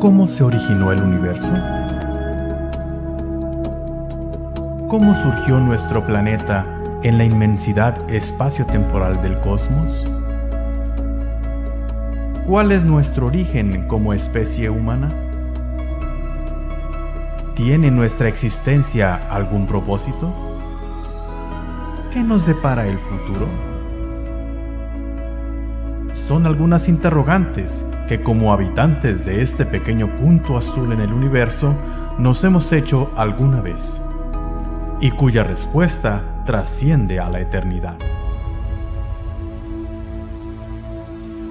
¿Cómo se originó el universo? ¿Cómo surgió nuestro planeta en la inmensidad espacio-temporal del cosmos? ¿Cuál es nuestro origen como especie humana? ¿Tiene nuestra existencia algún propósito? ¿Qué nos depara el futuro? Son algunas interrogantes que, como habitantes de este pequeño punto azul en el universo, nos hemos hecho alguna vez, y cuya respuesta trasciende a la eternidad.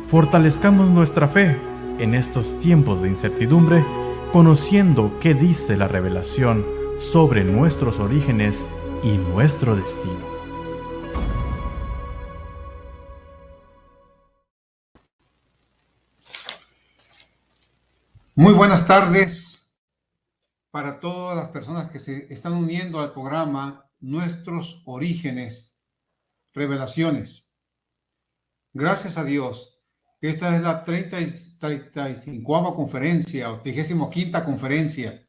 Fortalezcamos nuestra fe en estos tiempos de incertidumbre, conociendo qué dice la revelación sobre nuestros orígenes y nuestro destino. Muy buenas tardes para todas las personas que se están uniendo al programa Nuestros Orígenes, Revelaciones. Gracias a Dios, esta es la 35ª conferencia o 35ª conferencia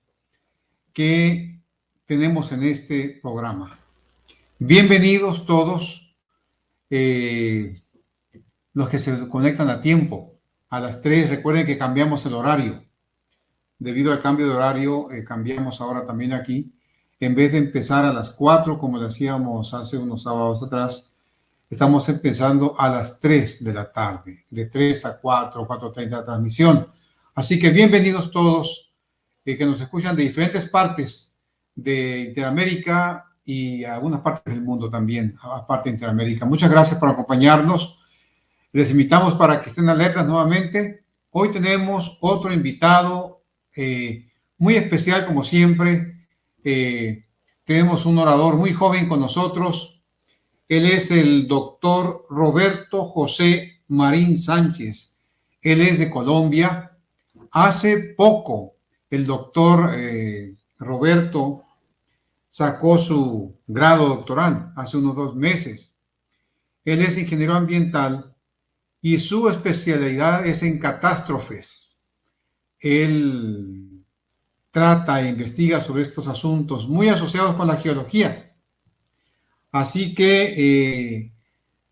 que tenemos en este programa. Bienvenidos todos los que se conectan a tiempo. A las 3, recuerden que cambiamos el horario. Debido al cambio de horario, cambiamos ahora también aquí. En vez de empezar a las 4, como lo hacíamos hace unos sábados atrás, estamos empezando a las 3 de la tarde, de 3 a 4, 4:30 la transmisión. Así que bienvenidos todos que nos escuchan de diferentes partes de Interamérica y algunas partes del mundo también, aparte de Interamérica. Muchas gracias por acompañarnos. Les invitamos para que estén alertas nuevamente. Hoy tenemos otro invitado muy especial, como siempre. Tenemos un orador muy joven con nosotros. Él es el doctor Roberto José Marín Sánchez. Él es de Colombia. Hace poco el doctor Roberto sacó su grado doctoral, hace unos 2 meses. Él es ingeniero ambiental y su especialidad es en catástrofes. Él trata e investiga sobre estos asuntos muy asociados con la geología. Así que,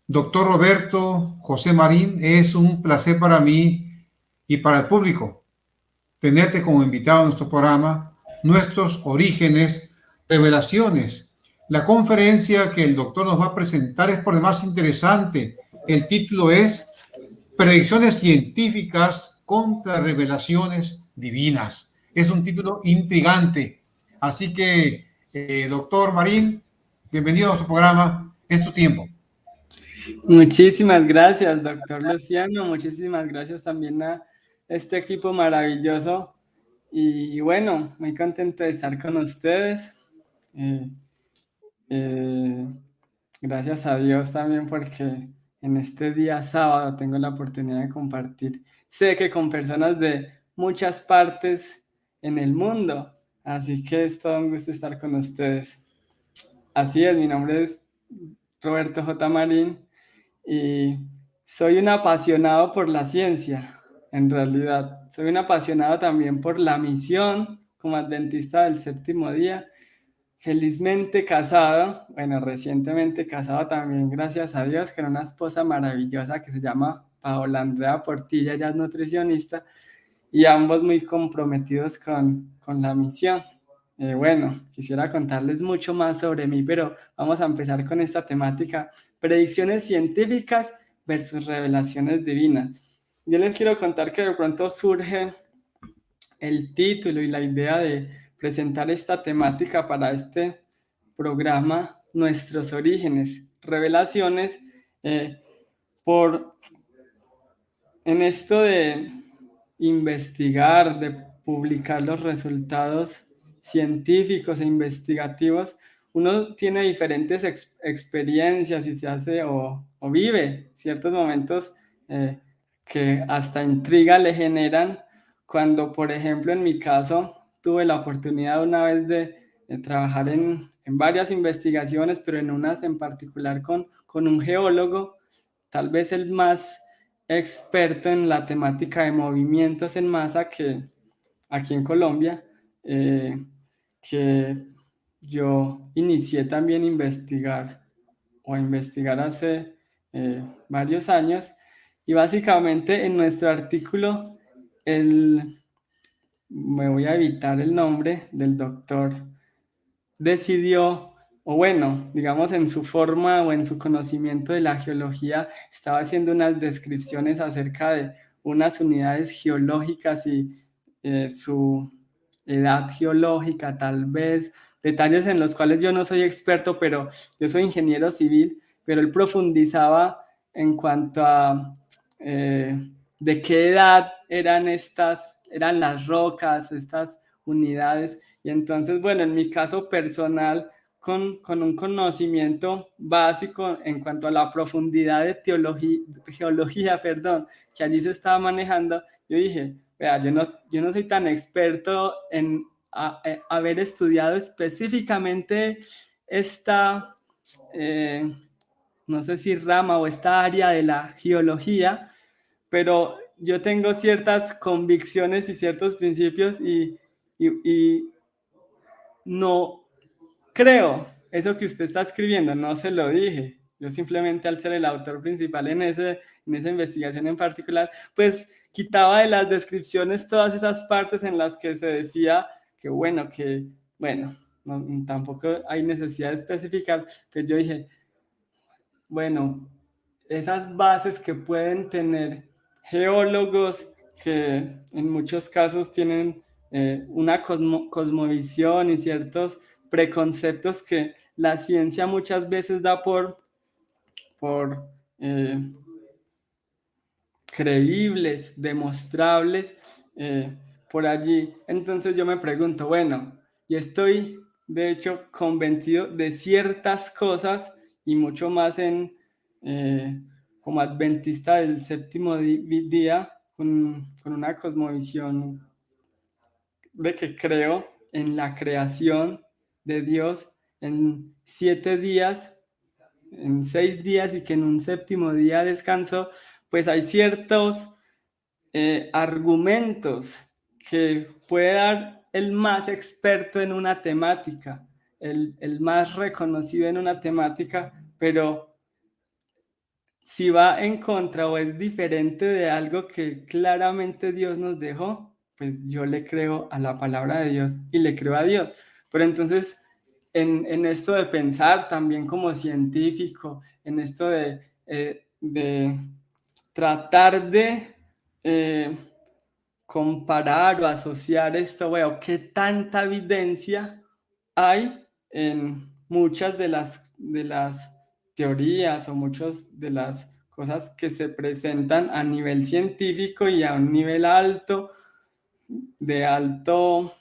doctor Roberto José Marín, es un placer para mí y para el público tenerte como invitado a nuestro programa, Nuestros Orígenes, Revelaciones. La conferencia que el doctor nos va a presentar es por demás interesante. El título es Predicciones científicas contra revelaciones divinas. Es un título intrigante. Así que, doctor Marín, bienvenido a nuestro programa. Es tu tiempo. Muchísimas gracias, doctor Luciano. Muchísimas gracias también a este equipo maravilloso. Y bueno, muy contento de estar con ustedes. Gracias a Dios también porque en este día sábado tengo la oportunidad de compartir. Sé que con personas de muchas partes en el mundo, así que es todo un gusto estar con ustedes. Así es, mi nombre es Roberto J. Marín y soy un apasionado por la ciencia, en realidad. Soy un apasionado también por la misión como adventista del séptimo día. Felizmente casado, bueno, recientemente casado también, gracias a Dios, con una esposa maravillosa que se llama Paola Andrea Portilla, ella es nutricionista, y ambos muy comprometidos con la misión. Bueno, quisiera contarles mucho más sobre mí, pero vamos a empezar con esta temática, predicciones científicas versus revelaciones divinas. Yo les quiero contar que de pronto surge el título y la idea de presentar esta temática para este programa, Nuestros Orígenes, Revelaciones, en esto de investigar, de publicar los resultados científicos e investigativos, uno tiene diferentes experiencias y se hace o vive ciertos momentos que hasta intriga le generan. Cuando, por ejemplo, en mi caso, tuve la oportunidad una vez de trabajar en varias investigaciones, pero en unas en particular con un geólogo, tal vez el más experto en la temática de movimientos en masa, que aquí en Colombia, que yo inicié también a investigar hace varios años, y básicamente en nuestro artículo, me voy a evitar el nombre del doctor, decidió, o bueno, digamos en su forma o en su conocimiento de la geología, estaba haciendo unas descripciones acerca de unas unidades geológicas y su edad geológica, tal vez, detalles en los cuales yo no soy experto, pero yo soy ingeniero civil, pero él profundizaba en cuanto a de qué edad eran las rocas, estas unidades. Y entonces, bueno, en mi caso personal, con un conocimiento básico en cuanto a la profundidad de geología, perdón, que allí se estaba manejando, yo dije, vea, yo no soy tan experto en haber estudiado específicamente esta, no sé si rama o esta área de la geología, pero yo tengo ciertas convicciones y ciertos principios y no creo eso que usted está escribiendo, no se lo dije. Yo simplemente al ser el autor principal en esa investigación en particular, pues quitaba de las descripciones todas esas partes en las que se decía bueno, tampoco hay necesidad de especificar, pero yo dije, bueno, esas bases que pueden tener geólogos que en muchos casos tienen una cosmovisión y ciertos preconceptos que la ciencia muchas veces da por creíbles, demostrables, por allí. Entonces yo me pregunto, bueno, y estoy de hecho convencido de ciertas cosas y mucho más como adventista del séptimo día, con una cosmovisión de que creo en la creación de Dios en 7 días, en 6 días, y que en un séptimo día descansó. Pues hay ciertos argumentos que puede dar el más experto en una temática, el más reconocido en una temática, pero si va en contra o es diferente de algo que claramente Dios nos dejó, pues yo le creo a la palabra de Dios y le creo a Dios. Pero entonces, en esto de pensar también como científico, en esto de tratar de comparar o asociar esto, bueno, qué tanta evidencia hay en muchas de las teorías o muchas de las cosas que se presentan a nivel científico y a un nivel alto, de alto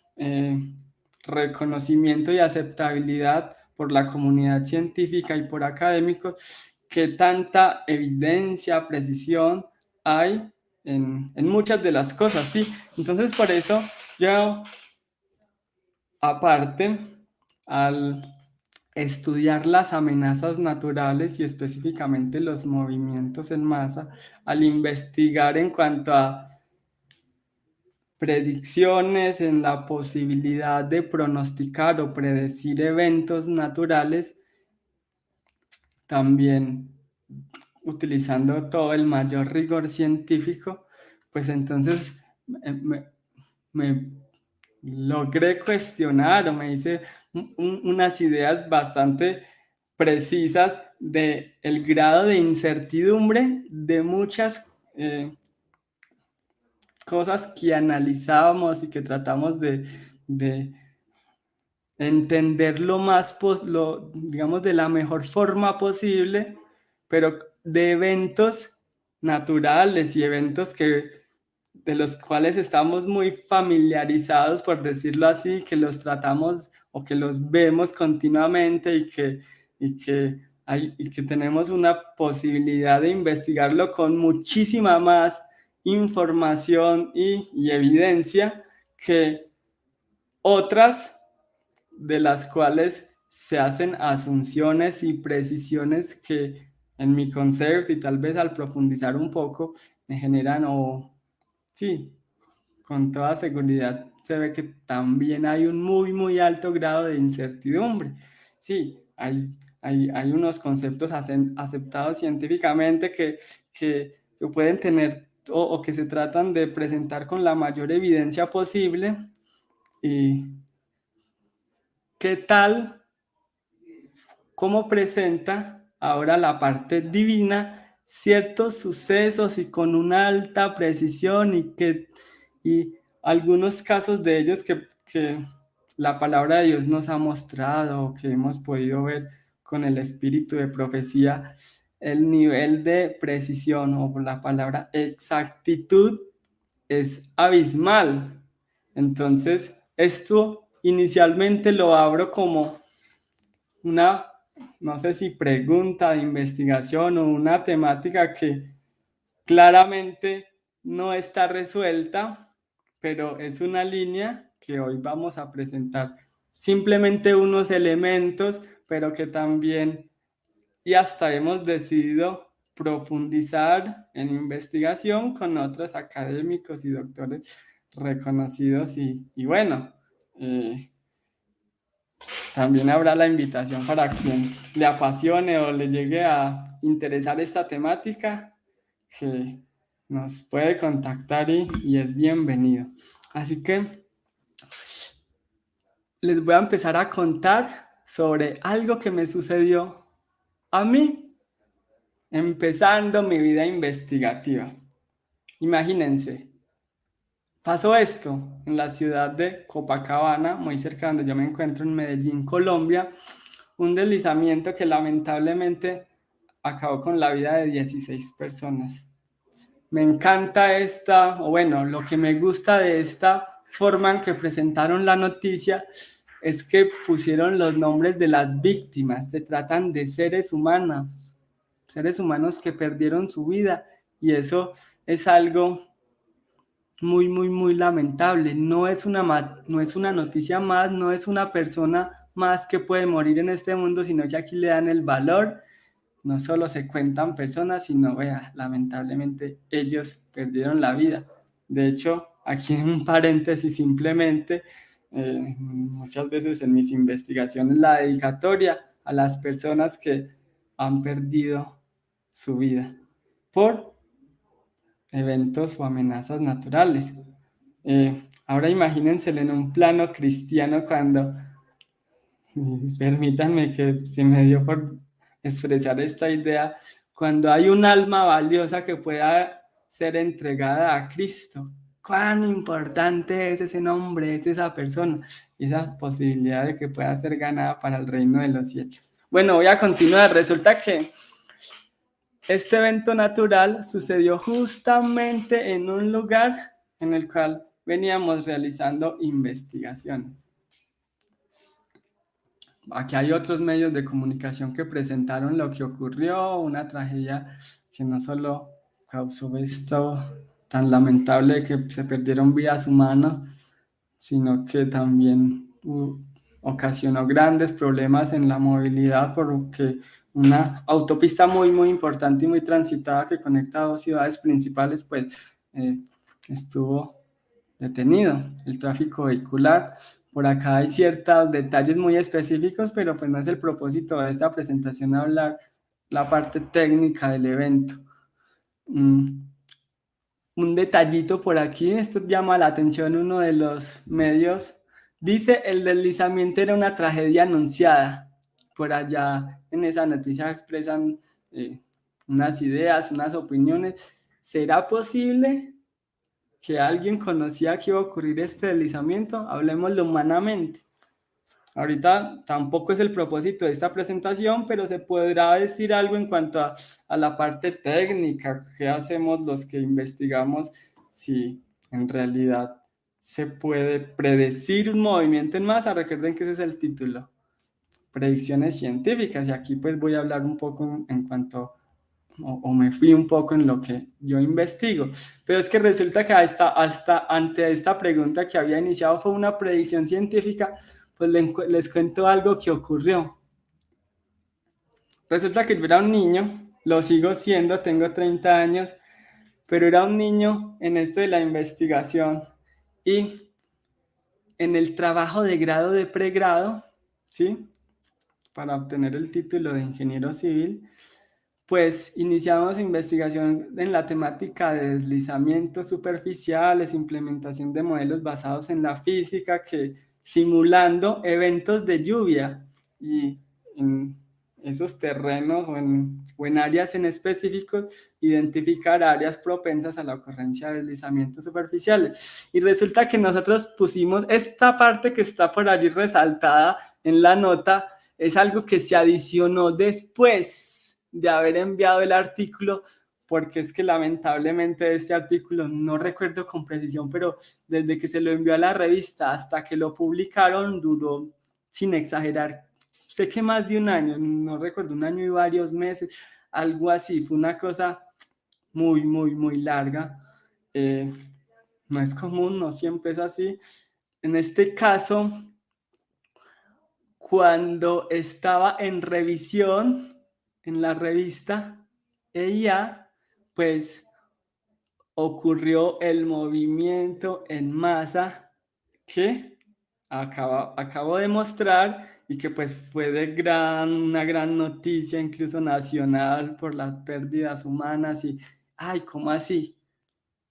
reconocimiento y aceptabilidad por la comunidad científica y por académicos, qué tanta evidencia, precisión hay en muchas de las cosas, ¿sí? Entonces, por eso yo, aparte, al estudiar las amenazas naturales y específicamente los movimientos en masa, al investigar en cuanto a predicciones, en la posibilidad de pronosticar o predecir eventos naturales, también utilizando todo el mayor rigor científico, pues entonces me logré cuestionar o me hice unas ideas bastante precisas de el grado de incertidumbre de muchas cosas que analizábamos y que tratamos de entender digamos, de la mejor forma posible, pero de eventos naturales y eventos de los cuales estamos muy familiarizados, por decirlo así, que los tratamos o que los vemos continuamente y que tenemos una posibilidad de investigarlo con muchísima más información y evidencia que otras de las cuales se hacen asunciones y precisiones que en mi concepto y tal vez al profundizar un poco me generan sí, con toda seguridad se ve que también hay un muy, muy alto grado de incertidumbre. Sí, hay unos conceptos aceptados científicamente que pueden tener o que se tratan de presentar con la mayor evidencia posible. ¿Y qué tal? ¿Cómo presenta ahora la parte divina ciertos sucesos y con una alta precisión y algunos casos de ellos que la palabra de Dios nos ha mostrado, que hemos podido ver con el espíritu de profecía, el nivel de precisión o por la palabra exactitud es abismal. Entonces, esto inicialmente lo abro como una, no sé si pregunta de investigación o una temática que claramente no está resuelta, pero es una línea que hoy vamos a presentar. Simplemente unos elementos, pero que también y hasta hemos decidido profundizar en investigación con otros académicos y doctores reconocidos y bueno, también habrá la invitación para quien le apasione o le llegue a interesar esta temática, que nos puede contactar y es bienvenido. Así que les voy a empezar a contar sobre algo que me sucedió a mí empezando mi vida investigativa. Imagínense, pasó esto en la ciudad de Copacabana, muy cerca donde yo me encuentro en Medellín, Colombia, un deslizamiento que lamentablemente acabó con la vida de 16 personas. Me encanta o bueno, lo que me gusta de esta forma en que presentaron la noticia es que pusieron los nombres de las víctimas. Se tratan de seres humanos que perdieron su vida y eso es algo muy, muy, muy lamentable. No es una noticia más, no es una persona más que puede morir en este mundo, sino que aquí le dan el valor. No solo se cuentan personas, sino, lamentablemente ellos perdieron la vida. De hecho, aquí en un paréntesis simplemente, muchas veces en mis investigaciones la dedicatoria a las personas que han perdido su vida por eventos o amenazas naturales. Ahora imagínenselo en un plano cristiano cuando, permítanme que se me dio por expresar esta idea, cuando hay un alma valiosa que pueda ser entregada a Cristo. Cuán importante es ese nombre, es esa persona, esa posibilidad de que pueda ser ganada para el reino de los cielos. Bueno, voy a continuar. Resulta que este evento natural sucedió justamente en un lugar en el cual veníamos realizando investigación. Aquí hay otros medios de comunicación que presentaron lo que ocurrió, una tragedia que no solo causó esto tan lamentable que se perdieron vidas humanas, sino que también ocasionó grandes problemas en la movilidad porque una autopista muy, muy importante y muy transitada que conecta a dos ciudades principales, pues estuvo detenido el tráfico vehicular. Por acá hay ciertos detalles muy específicos, pero pues no es el propósito de esta presentación hablar la parte técnica del evento. Un detallito por aquí, esto llama la atención, uno de los medios dice el deslizamiento era una tragedia anunciada. Por allá en esa noticia expresan unas ideas, unas opiniones. ¿Será posible que alguien conocía que iba a ocurrir este deslizamiento? Hablemoslo humanamente. Ahorita tampoco es el propósito de esta presentación, pero se podrá decir algo en cuanto a la parte técnica, qué hacemos los que investigamos, si en realidad se puede predecir un movimiento en masa. Recuerden que ese es el título, predicciones científicas, y aquí pues voy a hablar un poco en cuanto o me fui un poco en lo que yo investigo, pero es que resulta que hasta ante esta pregunta que había iniciado fue una predicción científica. Pues les cuento algo que ocurrió. Resulta que yo era un niño, lo sigo siendo, tengo 30 años, pero era un niño en esto de la investigación Y en el trabajo de grado de pregrado, ¿sí? Para obtener el título de ingeniero civil, pues iniciamos investigación en la temática de deslizamientos superficiales, implementación de modelos basados en la física, que simulando eventos de lluvia y en esos terrenos o en áreas en específicos, identificar áreas propensas a la ocurrencia de deslizamientos superficiales. Y resulta que nosotros pusimos esta parte que está por allí resaltada en la nota, es algo que se adicionó después de haber enviado el artículo, porque es que lamentablemente este artículo, no recuerdo con precisión, pero desde que se lo envió a la revista hasta que lo publicaron duró, sin exagerar, sé que más de un año, no recuerdo, un año y varios meses, algo así, fue una cosa muy, muy, muy larga. No es común, no siempre es así. En este caso, cuando estaba en revisión en la revista EIA, pues ocurrió el movimiento en masa que acabo de mostrar y que pues fue de una gran noticia, incluso nacional, por las pérdidas humanas y, ay, ¿cómo así?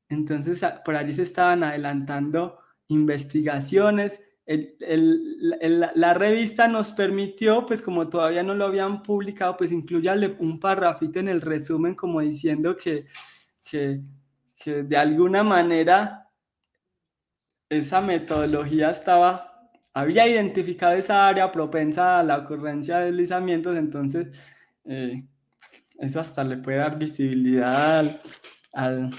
Entonces, por allí se estaban adelantando investigaciones. La revista nos permitió, pues como todavía no lo habían publicado, pues incluirle un parrafito en el resumen como diciendo que, que de alguna manera esa metodología había identificado esa área propensa a la ocurrencia de deslizamientos, entonces eso hasta le puede dar visibilidad al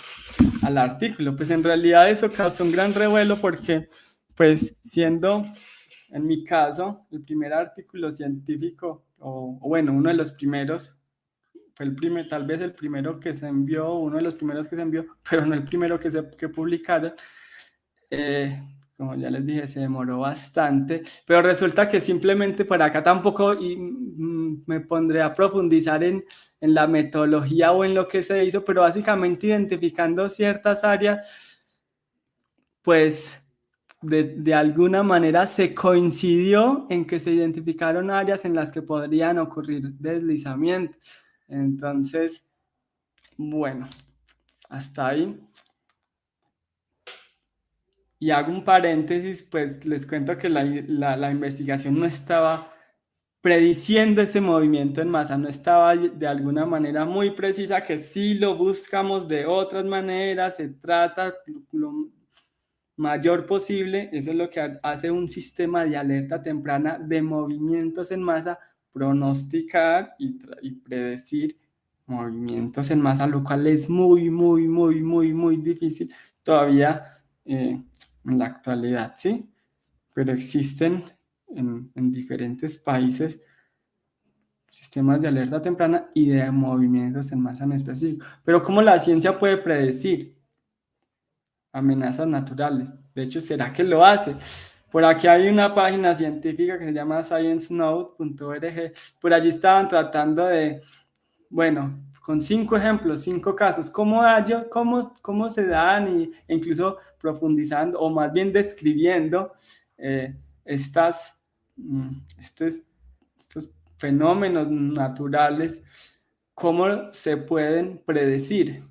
artículo. Pues en realidad eso causó un gran revuelo porque, pues siendo en mi caso el primer artículo científico, o bueno, uno de los primeros, fue tal vez el primero que se envió, uno de los primeros que se envió, pero no el primero que publicaron. Como ya les dije, se demoró bastante, pero resulta que simplemente por acá tampoco me pondré a profundizar en la metodología o en lo que se hizo, pero básicamente identificando ciertas áreas, pues de alguna manera se coincidió en que se identificaron áreas en las que podrían ocurrir deslizamientos. Entonces, bueno, hasta ahí. Y hago un paréntesis, pues les cuento que la investigación no estaba prediciendo ese movimiento en masa, no estaba de alguna manera muy precisa, que si lo buscamos de otras maneras, se trata lo mayor posible, eso es lo que hace un sistema de alerta temprana de movimientos en masa, pronosticar y predecir movimientos en masa, lo cual es muy, muy, muy, muy, muy difícil todavía en la actualidad, ¿sí? Pero existen en diferentes países sistemas de alerta temprana y de movimientos en masa en específico. Pero ¿cómo la ciencia puede predecir amenazas naturales? De hecho, ¿será que lo hace? Por aquí hay una página científica que se llama sciencenode.org. Por allí estaban tratando de, bueno, con 5 ejemplos, 5 casos, cómo se dan e incluso profundizando o más bien describiendo estos fenómenos naturales, cómo se pueden predecir.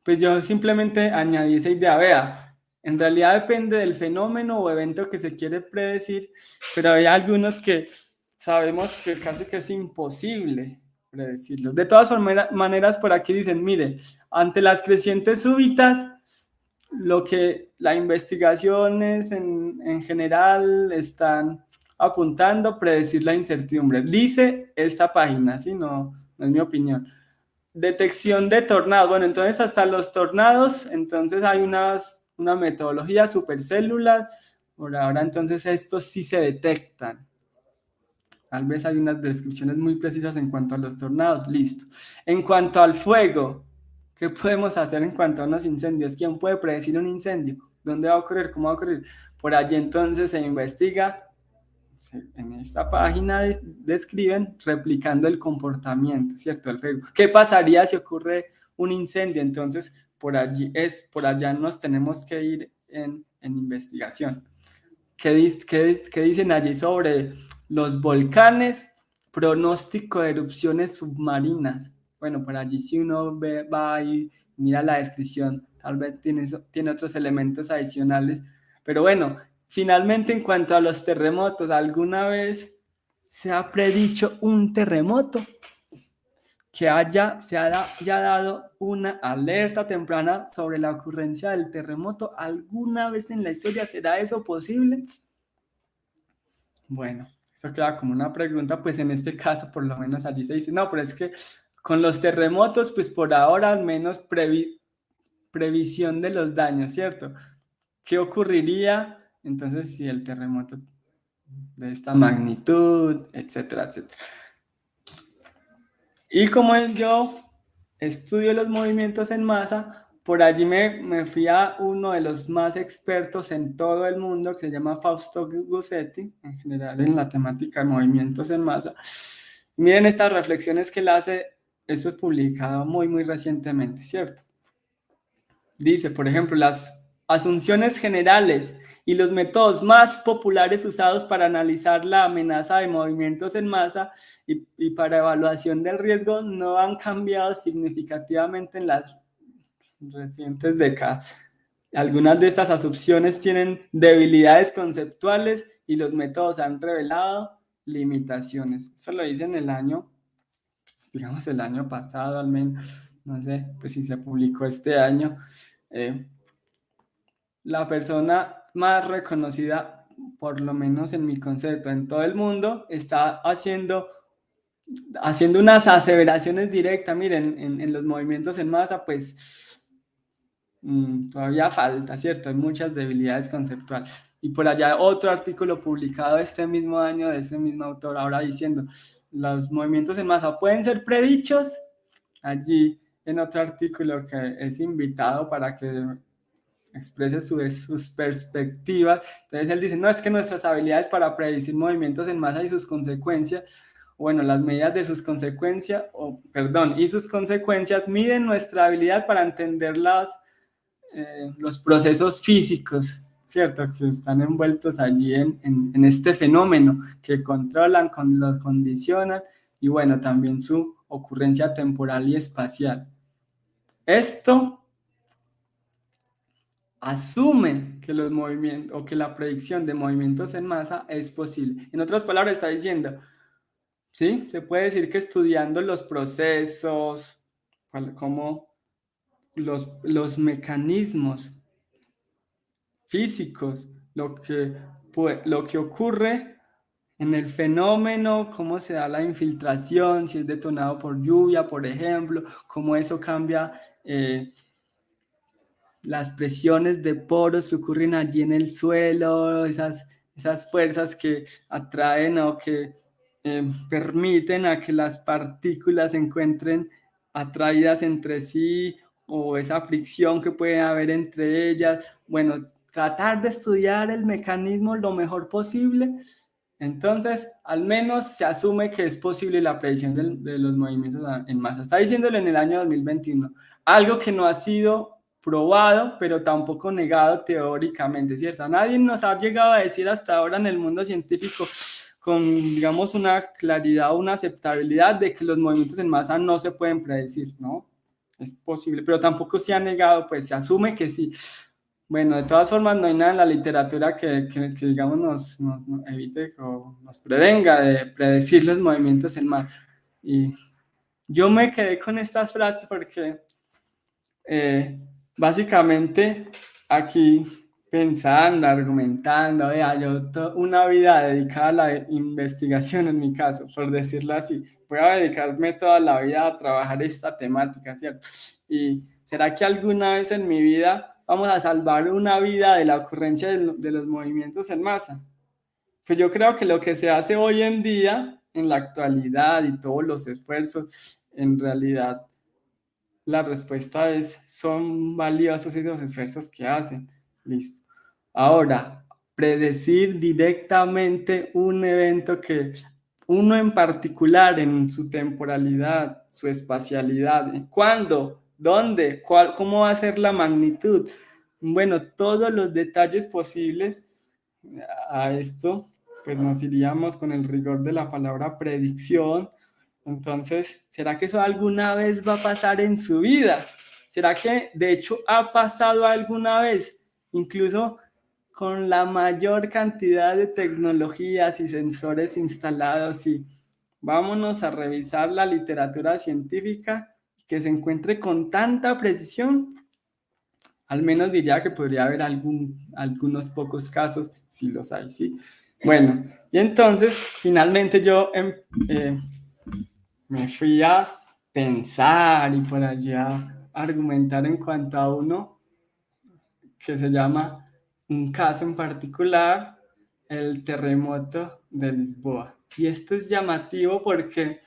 Pues yo simplemente añadí esa idea, vea, en realidad depende del fenómeno o evento que se quiere predecir, pero hay algunos que sabemos que casi que es imposible predecirlos. De todas maneras, por aquí dicen, mire, ante las crecientes súbitas, lo que las investigaciones en general están apuntando, predecir la incertidumbre. Dice esta página, ¿sí? No es mi opinión. Detección de tornados. Bueno, entonces hasta los tornados, entonces hay una metodología, supercélulas. Por ahora, entonces estos sí se detectan. Tal vez hay unas descripciones muy precisas en cuanto a los tornados. Listo. En cuanto al fuego, ¿qué podemos hacer en cuanto a unos incendios? ¿Quién puede predecir un incendio? ¿Dónde va a ocurrir? ¿Cómo va a ocurrir? Por allí entonces se investiga. En esta página describen replicando el comportamiento, ¿cierto? El fuego. ¿Qué pasaría si ocurre un incendio? Entonces, por allá nos tenemos que ir en investigación. ¿Qué dicen allí sobre los volcanes? Pronóstico de erupciones submarinas. Bueno, por allí si uno va y mira la descripción, tal vez tiene otros elementos adicionales. Pero bueno, finalmente en cuanto a los terremotos, ¿alguna vez se ha predicho un terremoto? Que se haya dado una alerta temprana sobre la ocurrencia del terremoto. ¿Alguna vez en la historia será eso posible? Bueno, eso queda como una pregunta, pues en este caso por lo menos allí se dice, no, pero es que con los terremotos, pues por ahora al menos previsión de los daños, ¿cierto? ¿Qué ocurriría entonces si el terremoto de esta magnitud, etcétera, etcétera? Y como yo estudio los movimientos en masa, por allí me fui a uno de los más expertos en todo el mundo, que se llama Fausto Gussetti, en general en la temática de movimientos en masa. Miren estas reflexiones que él hace, eso es publicado muy, muy recientemente, ¿cierto? Dice, por ejemplo, las asunciones generales y los métodos más populares usados para analizar la amenaza de movimientos en masa y para evaluación del riesgo no han cambiado significativamente en las recientes décadas. Algunas de estas asunciones tienen debilidades conceptuales y los métodos han revelado limitaciones. Eso lo dice en el año, pues, digamos el año pasado al menos, no sé, pues si se publicó este año. La persona más reconocida, por lo menos en mi concepto, en todo el mundo, está haciendo unas aseveraciones directas. Miren, en los movimientos en masa, pues todavía falta, ¿cierto? Hay muchas debilidades conceptuales. Y por allá otro artículo publicado este mismo año de este mismo autor, ahora diciendo, los movimientos en masa pueden ser predichos. Allí en otro artículo que es invitado para que exprese sus perspectivas. Entonces él dice, no, es que nuestras habilidades para predecir movimientos en masa y sus consecuencias, bueno, las medidas de sus consecuencias, y sus consecuencias miden nuestra habilidad para entender los procesos físicos, ¿cierto? Que están envueltos allí en este fenómeno, que controlan, los condicionan, y bueno, también su ocurrencia temporal y espacial. Esto asume que los movimientos o que la predicción de movimientos en masa es posible. En otras palabras, está diciendo, ¿sí? Se puede decir que estudiando los procesos, como los mecanismos físicos, lo que ocurre en el fenómeno, cómo se da la infiltración, si es detonado por lluvia, por ejemplo, cómo eso cambia las presiones de poros que ocurren allí en el suelo, esas fuerzas que atraen o que permiten a que las partículas se encuentren atraídas entre sí, o esa fricción que puede haber entre ellas. Bueno, tratar de estudiar el mecanismo lo mejor posible. Entonces, al menos se asume que es posible la predicción de los movimientos en masa. Está diciéndolo en el año 2021. Algo que no ha sido probado, pero tampoco negado teóricamente, ¿cierto? Nadie nos ha llegado a decir hasta ahora en el mundo científico con, digamos, una claridad o una aceptabilidad de que los movimientos en masa no se pueden predecir, ¿no? Es posible, pero tampoco se ha negado, pues se asume que sí. Bueno, de todas formas, no hay nada en la literatura que digamos, nos evite o nos prevenga de predecir los movimientos en masa. Y yo me quedé con estas frases porque básicamente aquí pensando, argumentando, yo una vida dedicada a la investigación en mi caso, por decirlo así. Voy a dedicarme toda la vida a trabajar esta temática, ¿cierto? Y ¿será que alguna vez en mi vida vamos a salvar una vida de la ocurrencia de los movimientos en masa? Pues yo creo que lo que se hace hoy en día, en la actualidad y todos los esfuerzos, en realidad la respuesta es, son valiosos esos esfuerzos que hacen. Listo. Ahora, predecir directamente un evento que uno en particular en su temporalidad, su espacialidad, cuándo, dónde, cómo va a ser la magnitud. bueno, todos los detalles posibles a esto, pues nos iríamos con el rigor de la palabra predicción. Entonces, ¿será que eso alguna vez va a pasar en su vida? ¿Será que de hecho ha pasado alguna vez? Incluso con la mayor cantidad de tecnologías y sensores instalados, y vámonos a revisar la literatura científica que se encuentre con tanta precisión. Al menos diría que podría haber algunos pocos casos, si los hay, ¿sí? Bueno, y entonces finalmente yo me fui a pensar y por allá argumentar en cuanto a uno que se llama un caso en particular, el terremoto de Lisboa. Y esto es llamativo porque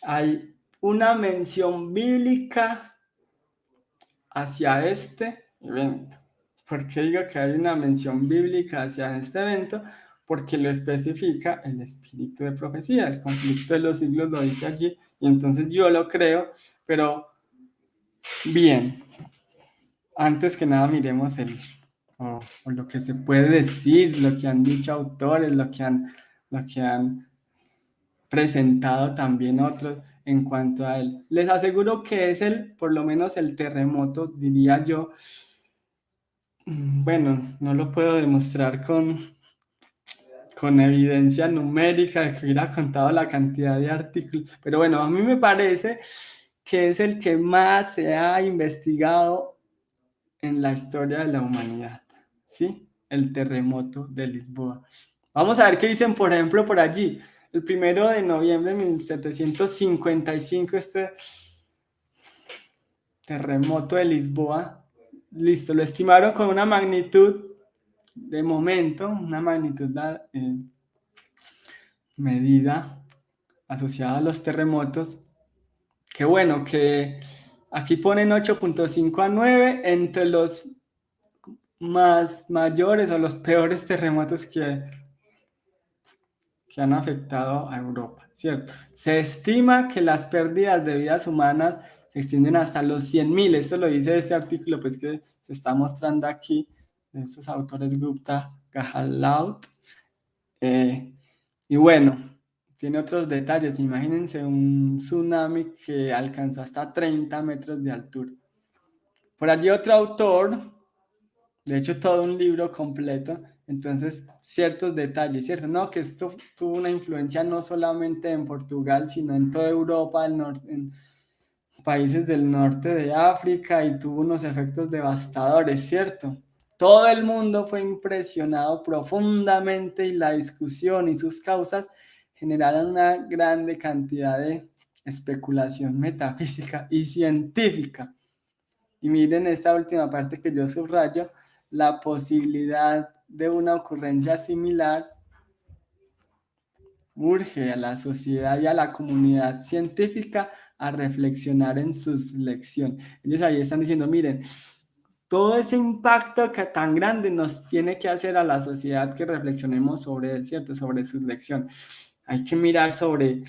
hay una mención bíblica hacia este evento. ¿Por qué digo que hay una mención bíblica hacia este evento? Porque lo especifica el espíritu de profecía, el conflicto de los siglos lo dice allí, y entonces yo lo creo, pero bien, antes que nada miremos o lo que se puede decir, lo que han dicho autores, lo que han presentado también otros en cuanto a él. Les aseguro que es por lo menos el terremoto, diría yo. Bueno, no lo puedo demostrar con evidencia numérica, que hubiera contado la cantidad de artículos, pero bueno, a mí me parece que es el que más se ha investigado en la historia de la humanidad, ¿sí? El terremoto de Lisboa. Vamos a ver qué dicen, por ejemplo, por allí. El 1 de noviembre de 1755, este terremoto de Lisboa, listo, lo estimaron con una magnitud, de momento, una magnitud medida asociada a los terremotos, que bueno, que aquí ponen 8.5 a 9 entre los más mayores o los peores terremotos que han afectado a Europa, ¿cierto? Se estima que las pérdidas de vidas humanas se extienden hasta los 100.000. Esto lo dice este artículo pues, que se está mostrando aquí, de estos autores Gupta, Gahalout. Y bueno, tiene otros detalles. Imagínense un tsunami que alcanzó hasta 30 metros de altura. Por allí otro autor, de hecho todo un libro completo, entonces ciertos detalles, ¿cierto? No, que esto tuvo una influencia no solamente en Portugal, sino en toda Europa, en países del norte de África, y tuvo unos efectos devastadores, ¿cierto? Todo el mundo fue impresionado profundamente y la discusión y sus causas generaron una grande cantidad de especulación metafísica y científica. Y miren esta última parte que yo subrayo, la posibilidad de una ocurrencia similar urge a la sociedad y a la comunidad científica a reflexionar en sus lecciones. Ellos ahí están diciendo, miren, todo ese impacto que tan grande nos tiene que hacer a la sociedad que reflexionemos sobre él, ¿cierto? Sobre sus lecciones. Hay que mirar sobre,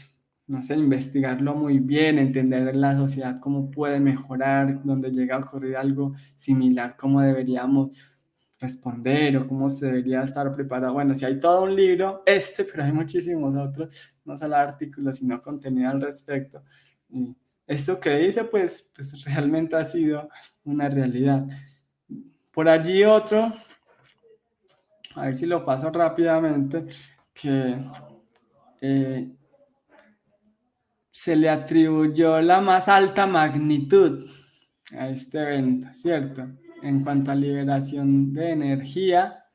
no sé, investigarlo muy bien, entender la sociedad cómo puede mejorar, donde llega a ocurrir algo similar, cómo deberíamos responder o cómo se debería estar preparado. Bueno, si hay todo un libro, pero hay muchísimos otros, no solo artículos, sino contenido al respecto. Y esto que dice, pues realmente ha sido una realidad. Por allí otro, a ver si lo paso rápidamente, que se le atribuyó la más alta magnitud a este evento, ¿cierto? En cuanto a liberación de energía.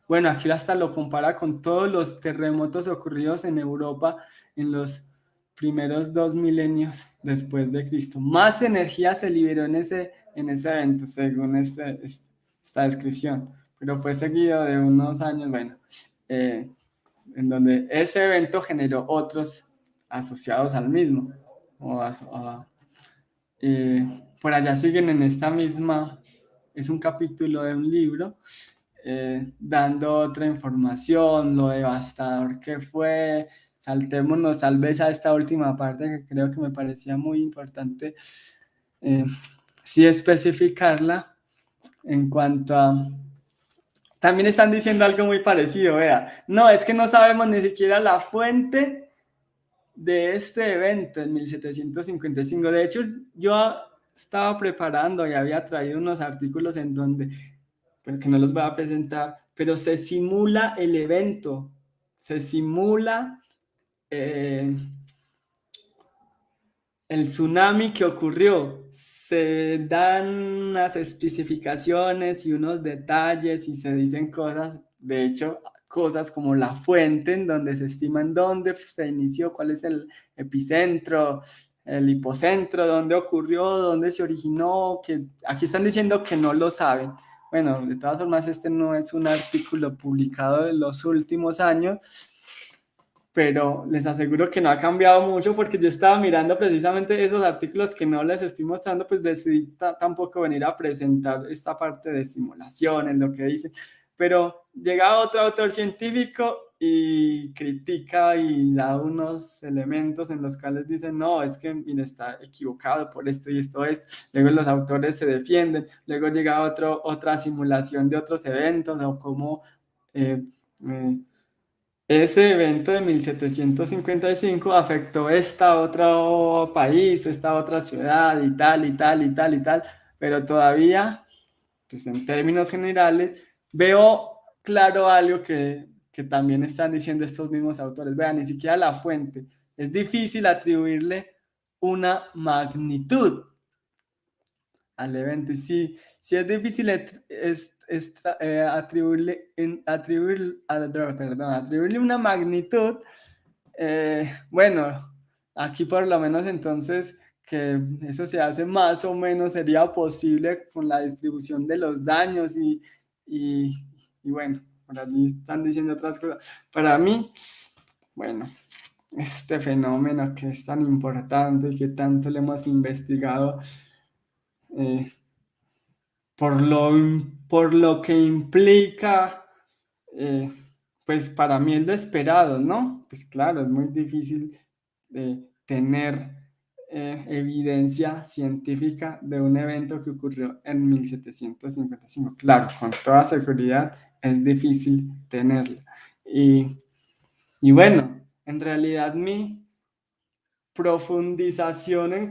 Bueno, aquí hasta lo compara con todos los terremotos ocurridos en Europa en los primeros 2 milenios después de Cristo. Más energía se liberó en ese evento, según esta descripción, pero fue seguido de unos años, bueno, en donde ese evento generó otros asociados al mismo. Por allá siguen en esta misma, es un capítulo de un libro, dando otra información, lo devastador que fue. Saltémonos tal vez a esta última parte que creo que me parecía muy importante, sí especificarla, en cuanto a... También están diciendo algo muy parecido, vea. No, es que no sabemos ni siquiera la fuente de este evento en 1755. De hecho, yo estaba preparando y había traído unos artículos en donde, pero que no los voy a presentar, pero se simula el evento, se simula el tsunami que ocurrió. Se dan unas especificaciones y unos detalles y se dicen cosas, de hecho, cosas como la fuente en donde se estima en dónde se inició, cuál es el epicentro, el hipocentro, dónde ocurrió, dónde se originó, que aquí están diciendo que no lo saben. Bueno, de todas formas, este no es un artículo publicado en los últimos años, pero les aseguro que no ha cambiado mucho porque yo estaba mirando precisamente esos artículos que no les estoy mostrando, pues decidí tampoco venir a presentar esta parte de simulaciones, lo que dicen, pero llega otro autor científico y critica y da unos elementos en los cuales dicen, no, es que mira, está equivocado por esto y esto es, luego los autores se defienden, luego llega otra simulación de otros eventos o cómo... eh, ese evento de 1755 afectó esta otro país, esta otra ciudad y tal, y tal, y tal, y tal, pero todavía, pues en términos generales, veo claro algo que también están diciendo estos mismos autores. Vean, ni siquiera la fuente. Es difícil atribuirle una magnitud al evento. Sí es difícil atribuirle una magnitud. Bueno, aquí por lo menos entonces que eso se hace más o menos sería posible con la distribución de los daños y, y bueno, por allí están diciendo otras cosas. Para mí, bueno, este fenómeno que es tan importante y que tanto le hemos investigado, eh, por lo que implica, eh, pues para mí es lo esperado, ¿no? Pues claro, es muy difícil tener evidencia científica de un evento que ocurrió en 1755. Claro, con toda seguridad es difícil tenerla. Y bueno, en realidad mi profundización en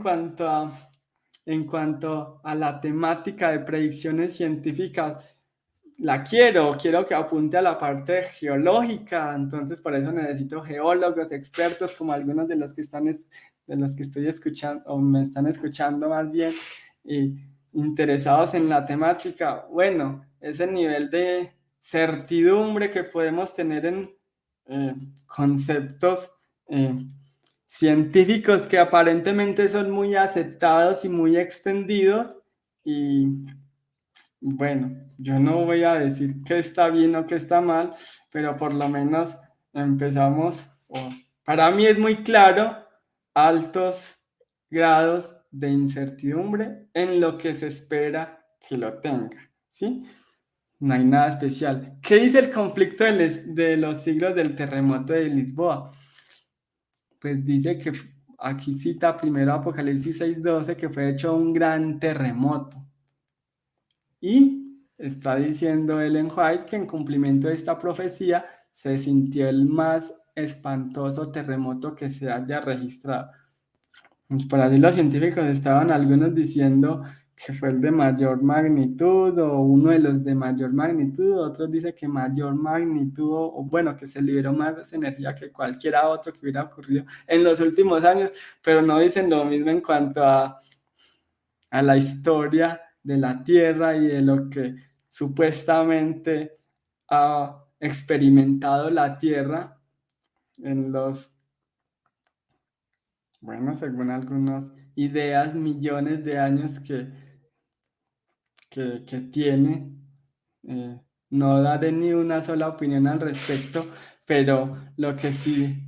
cuanto a la temática de predicciones científicas, quiero que apunte a la parte geológica, entonces por eso necesito geólogos, expertos, como algunos de los que de los que estoy escuchando, o me están escuchando más bien, y interesados en la temática. Bueno, ese nivel de certidumbre que podemos tener en conceptos científicos que aparentemente son muy aceptados y muy extendidos y bueno, yo no voy a decir que está bien o que está mal, pero por lo menos empezamos, para mí es muy claro, altos grados de incertidumbre en lo que se espera que lo tenga, ¿sí? No hay nada especial. ¿Qué dice el conflicto de los siglos del terremoto de Lisboa? Pues dice que aquí cita primero Apocalipsis 6:12 que fue hecho un gran terremoto. Y está diciendo Ellen White que en cumplimiento de esta profecía se sintió el más espantoso terremoto que se haya registrado. Pues por allí los científicos estaban algunos diciendo que fue el de mayor magnitud o uno de los de mayor magnitud, otros dicen que mayor magnitud o bueno, que se liberó más energía que cualquiera otro que hubiera ocurrido en los últimos años, pero no dicen lo mismo en cuanto a la historia de la Tierra y de lo que supuestamente ha experimentado la Tierra en los, bueno, según algunas ideas, millones de años que tiene. No daré ni una sola opinión al respecto, pero lo que sí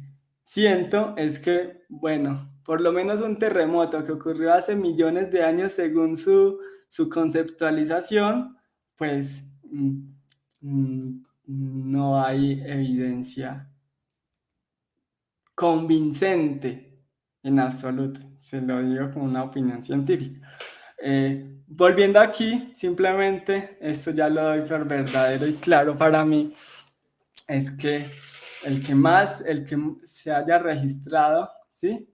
siento es que, bueno, por lo menos un terremoto que ocurrió hace millones de años según su conceptualización, pues no hay evidencia convincente en absoluto. Se lo digo como una opinión científica. Volviendo aquí, simplemente, esto ya lo doy por verdadero y claro para mí, es que el que se haya registrado, ¿sí?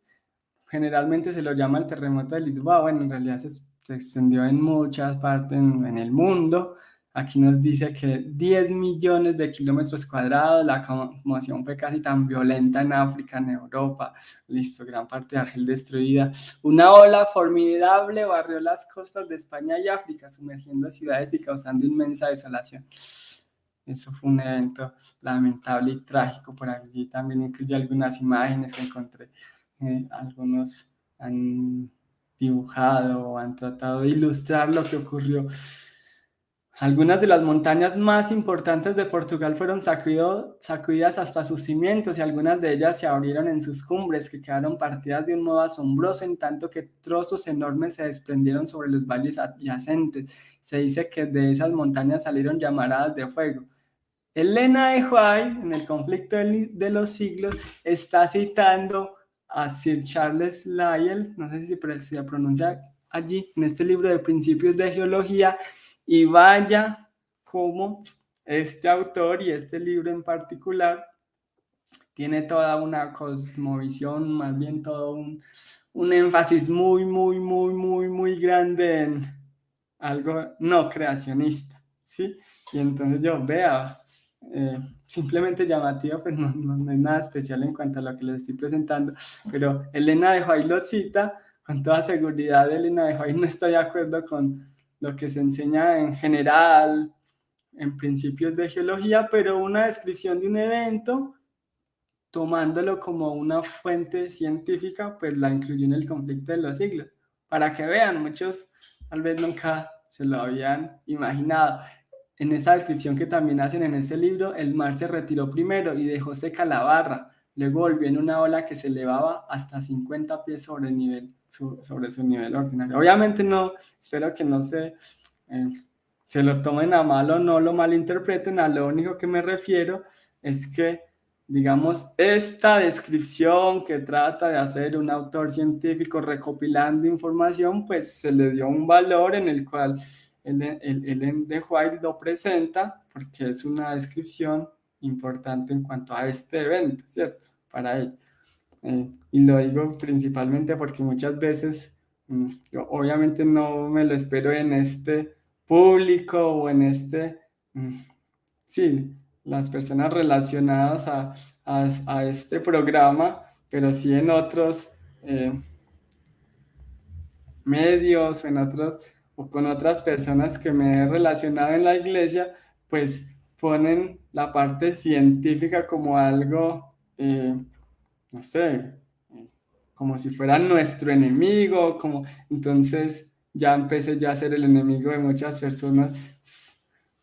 Generalmente se lo llama el terremoto de Lisboa. Bueno, en realidad se extendió en muchas partes en el mundo. Aquí nos dice que 10 millones de kilómetros cuadrados, la conmoción fue casi tan violenta en África, en Europa, listo, gran parte de Argel destruida. Una ola formidable barrió las costas de España y África, sumergiendo ciudades y causando inmensa desolación. Eso fue un evento lamentable y trágico. Por allí también incluye algunas imágenes que encontré. Algunos han dibujado o han tratado de ilustrar lo que ocurrió. Algunas de las montañas más importantes de Portugal fueron sacudidas hasta sus cimientos y algunas de ellas se abrieron en sus cumbres, que quedaron partidas de un modo asombroso, en tanto que trozos enormes se desprendieron sobre los valles adyacentes. Se dice que de esas montañas salieron llamaradas de fuego. Elena de White, en el conflicto de los siglos, está citando a Sir Charles Lyell, no sé si se pronuncia allí, en este libro de Principios de Geología, y vaya cómo este autor y este libro en particular tiene toda una cosmovisión, más bien todo un énfasis muy grande en algo no creacionista, ¿sí? Y entonces yo vea, simplemente llamativo, pues no es nada especial en cuanto a lo que les estoy presentando, pero Elena de White lo cita, con toda seguridad Elena de White no está de acuerdo con lo que se enseña en general, en principios de geología, pero una descripción de un evento, tomándolo como una fuente científica, pues la incluyó en el conflicto de los siglos, para que vean, muchos tal vez nunca se lo habían imaginado. En esa descripción que también hacen en este libro, el mar se retiró primero y dejó seca la barra, luego volvió en una ola que se elevaba hasta 50 pies sobre su nivel ordinario. Obviamente no, espero que no se lo tomen a mal o no lo malinterpreten. A lo único que me refiero es que, digamos, esta descripción que trata de hacer un autor científico recopilando información, pues se le dio un valor en el cual Ellen de White lo presenta, porque es una descripción importante en cuanto a este evento, ¿cierto? Para él. Y lo digo principalmente porque muchas veces, yo obviamente no me lo espero en este público o en sí, las personas relacionadas a este programa, pero sí en otros medios o con otras personas que me he relacionado en la iglesia, pues ponen la parte científica como algo, no sé, como si fuera nuestro enemigo, entonces ya empecé yo a ser el enemigo de muchas personas,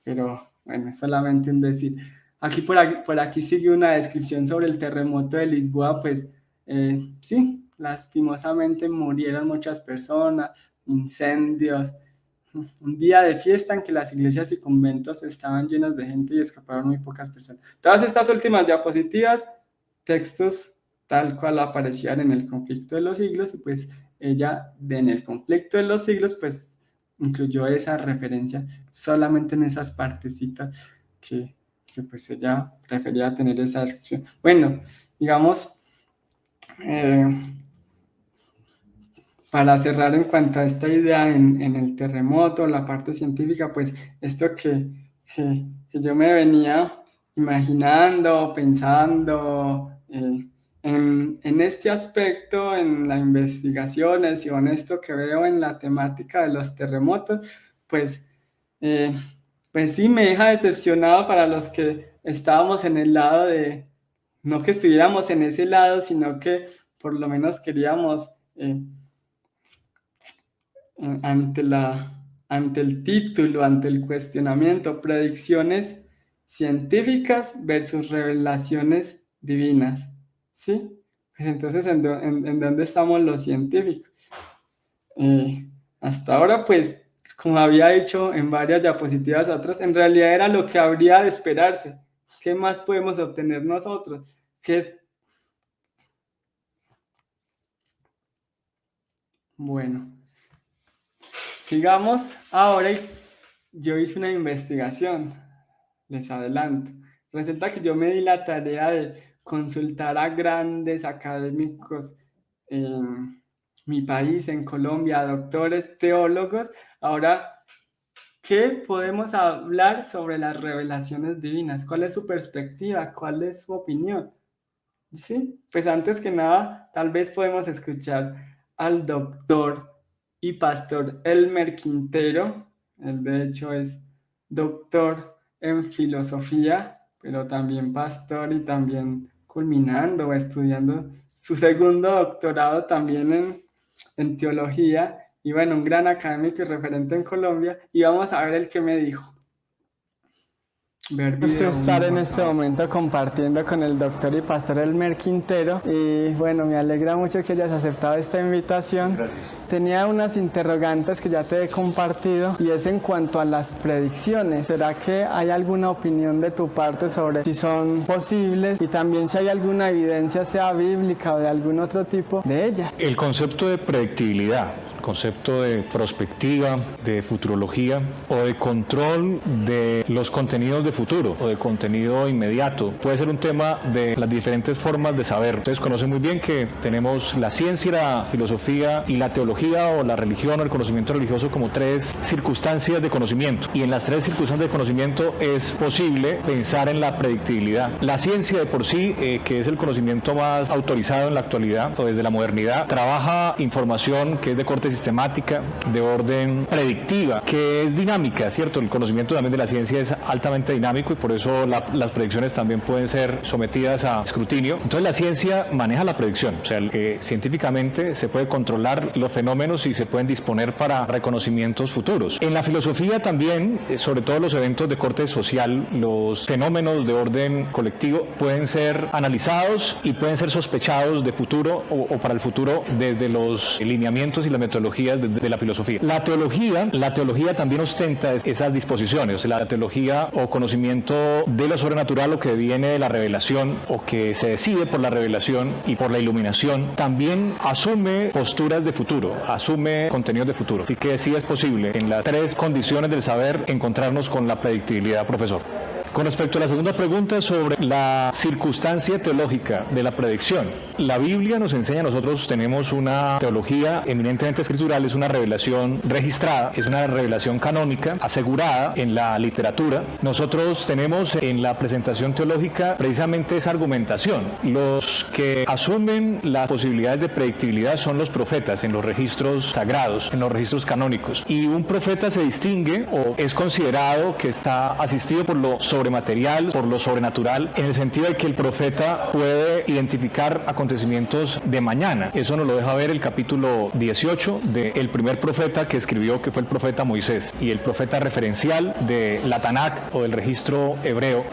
pero bueno, es solamente un decir. Aquí por aquí sigue una descripción sobre el terremoto de Lisboa, pues sí, lastimosamente murieron muchas personas, incendios, un día de fiesta en que las iglesias y conventos estaban llenos de gente y escaparon muy pocas personas. Todas estas últimas diapositivas, textos tal cual aparecían en el conflicto de los siglos, y pues ella en el conflicto de los siglos pues incluyó esa referencia solamente en esas partecitas que pues ella prefería tener esa descripción. Bueno, digamos, para cerrar en cuanto a esta idea en el terremoto, la parte científica, pues esto que yo me venía imaginando, pensando en este aspecto, en las investigaciones y en esto que veo en la temática de los terremotos, pues, pues sí me deja decepcionado para los que estábamos en el lado de, no que estuviéramos en ese lado, sino que por lo menos queríamos ante el título, ante el cuestionamiento, predicciones científicas versus revelaciones divinas, ¿sí? Pues entonces, ¿en dónde estamos los científicos? Hasta ahora, pues, como había dicho en varias diapositivas atrás, en realidad era lo que habría de esperarse. ¿Qué más podemos obtener nosotros? Bueno, sigamos ahora. Yo hice una investigación, les adelanto. Resulta que yo me di la tarea de consultar a grandes académicos en mi país, en Colombia, doctores, teólogos. Ahora, ¿qué podemos hablar sobre las revelaciones divinas? ¿Cuál es su perspectiva? ¿Cuál es su opinión? Sí, pues antes que nada, tal vez podemos escuchar al doctor y pastor Elmer Quintero. Él de hecho es doctor en filosofía, pero también pastor y también culminando o estudiando su segundo doctorado también en teología. Y bueno, un gran académico y referente en Colombia. Y vamos a ver el que me dijo. Estar en este momento compartiendo con el doctor y pastor Elmer Quintero, y bueno, me alegra mucho que hayas aceptado esta invitación. Gracias. Tenía unas interrogantes que ya te he compartido, y es en cuanto a las predicciones. ¿Será que hay alguna opinión de tu parte sobre si son posibles, y también si hay alguna evidencia, sea bíblica o de algún otro tipo, de ella? El concepto de predictibilidad, concepto de prospectiva, de futurología o de control de los contenidos de futuro o de contenido inmediato, puede ser un tema de las diferentes formas de saber. Ustedes conocen muy bien que tenemos la ciencia, la filosofía y la teología o la religión o el conocimiento religioso como tres circunstancias de conocimiento, y en las tres circunstancias de conocimiento es posible pensar en la predictibilidad. La ciencia de por sí, que es el conocimiento más autorizado en la actualidad o desde la modernidad, trabaja información que es de corte sistemática, de orden predictiva, que es dinámica, ¿cierto? El conocimiento también de la ciencia es altamente dinámico y por eso las predicciones también pueden ser sometidas a escrutinio. Entonces la ciencia maneja la predicción, o sea, científicamente se puede controlar los fenómenos y se pueden disponer para reconocimientos futuros. En la filosofía también, sobre todo los eventos de corte social, los fenómenos de orden colectivo pueden ser analizados y pueden ser sospechados de futuro o para el futuro desde los lineamientos y la metodología de la filosofía. La teología también ostenta esas disposiciones. O sea, la teología o conocimiento de lo sobrenatural o que viene de la revelación o que se decide por la revelación y por la iluminación, también asume posturas de futuro, asume contenidos de futuro. Así que sí es posible en las tres condiciones del saber encontrarnos con la predictibilidad, profesor. Con respecto a la segunda pregunta sobre la circunstancia teológica de la predicción, la Biblia nos enseña, nosotros tenemos una teología eminentemente escritural, es una revelación registrada, es una revelación canónica, asegurada en la literatura. Nosotros tenemos en la presentación teológica precisamente esa argumentación. Los que asumen las posibilidades de predictibilidad son los profetas en los registros sagrados, en los registros canónicos. Y un profeta se distingue o es considerado que está asistido por lo sobrematerial, por lo sobrenatural, en el sentido de que el profeta puede identificar acontecimientos de mañana. Eso nos lo deja ver el capítulo 18 del primer profeta que escribió, que fue el profeta Moisés, y el profeta referencial de la Tanakh o del registro hebreo.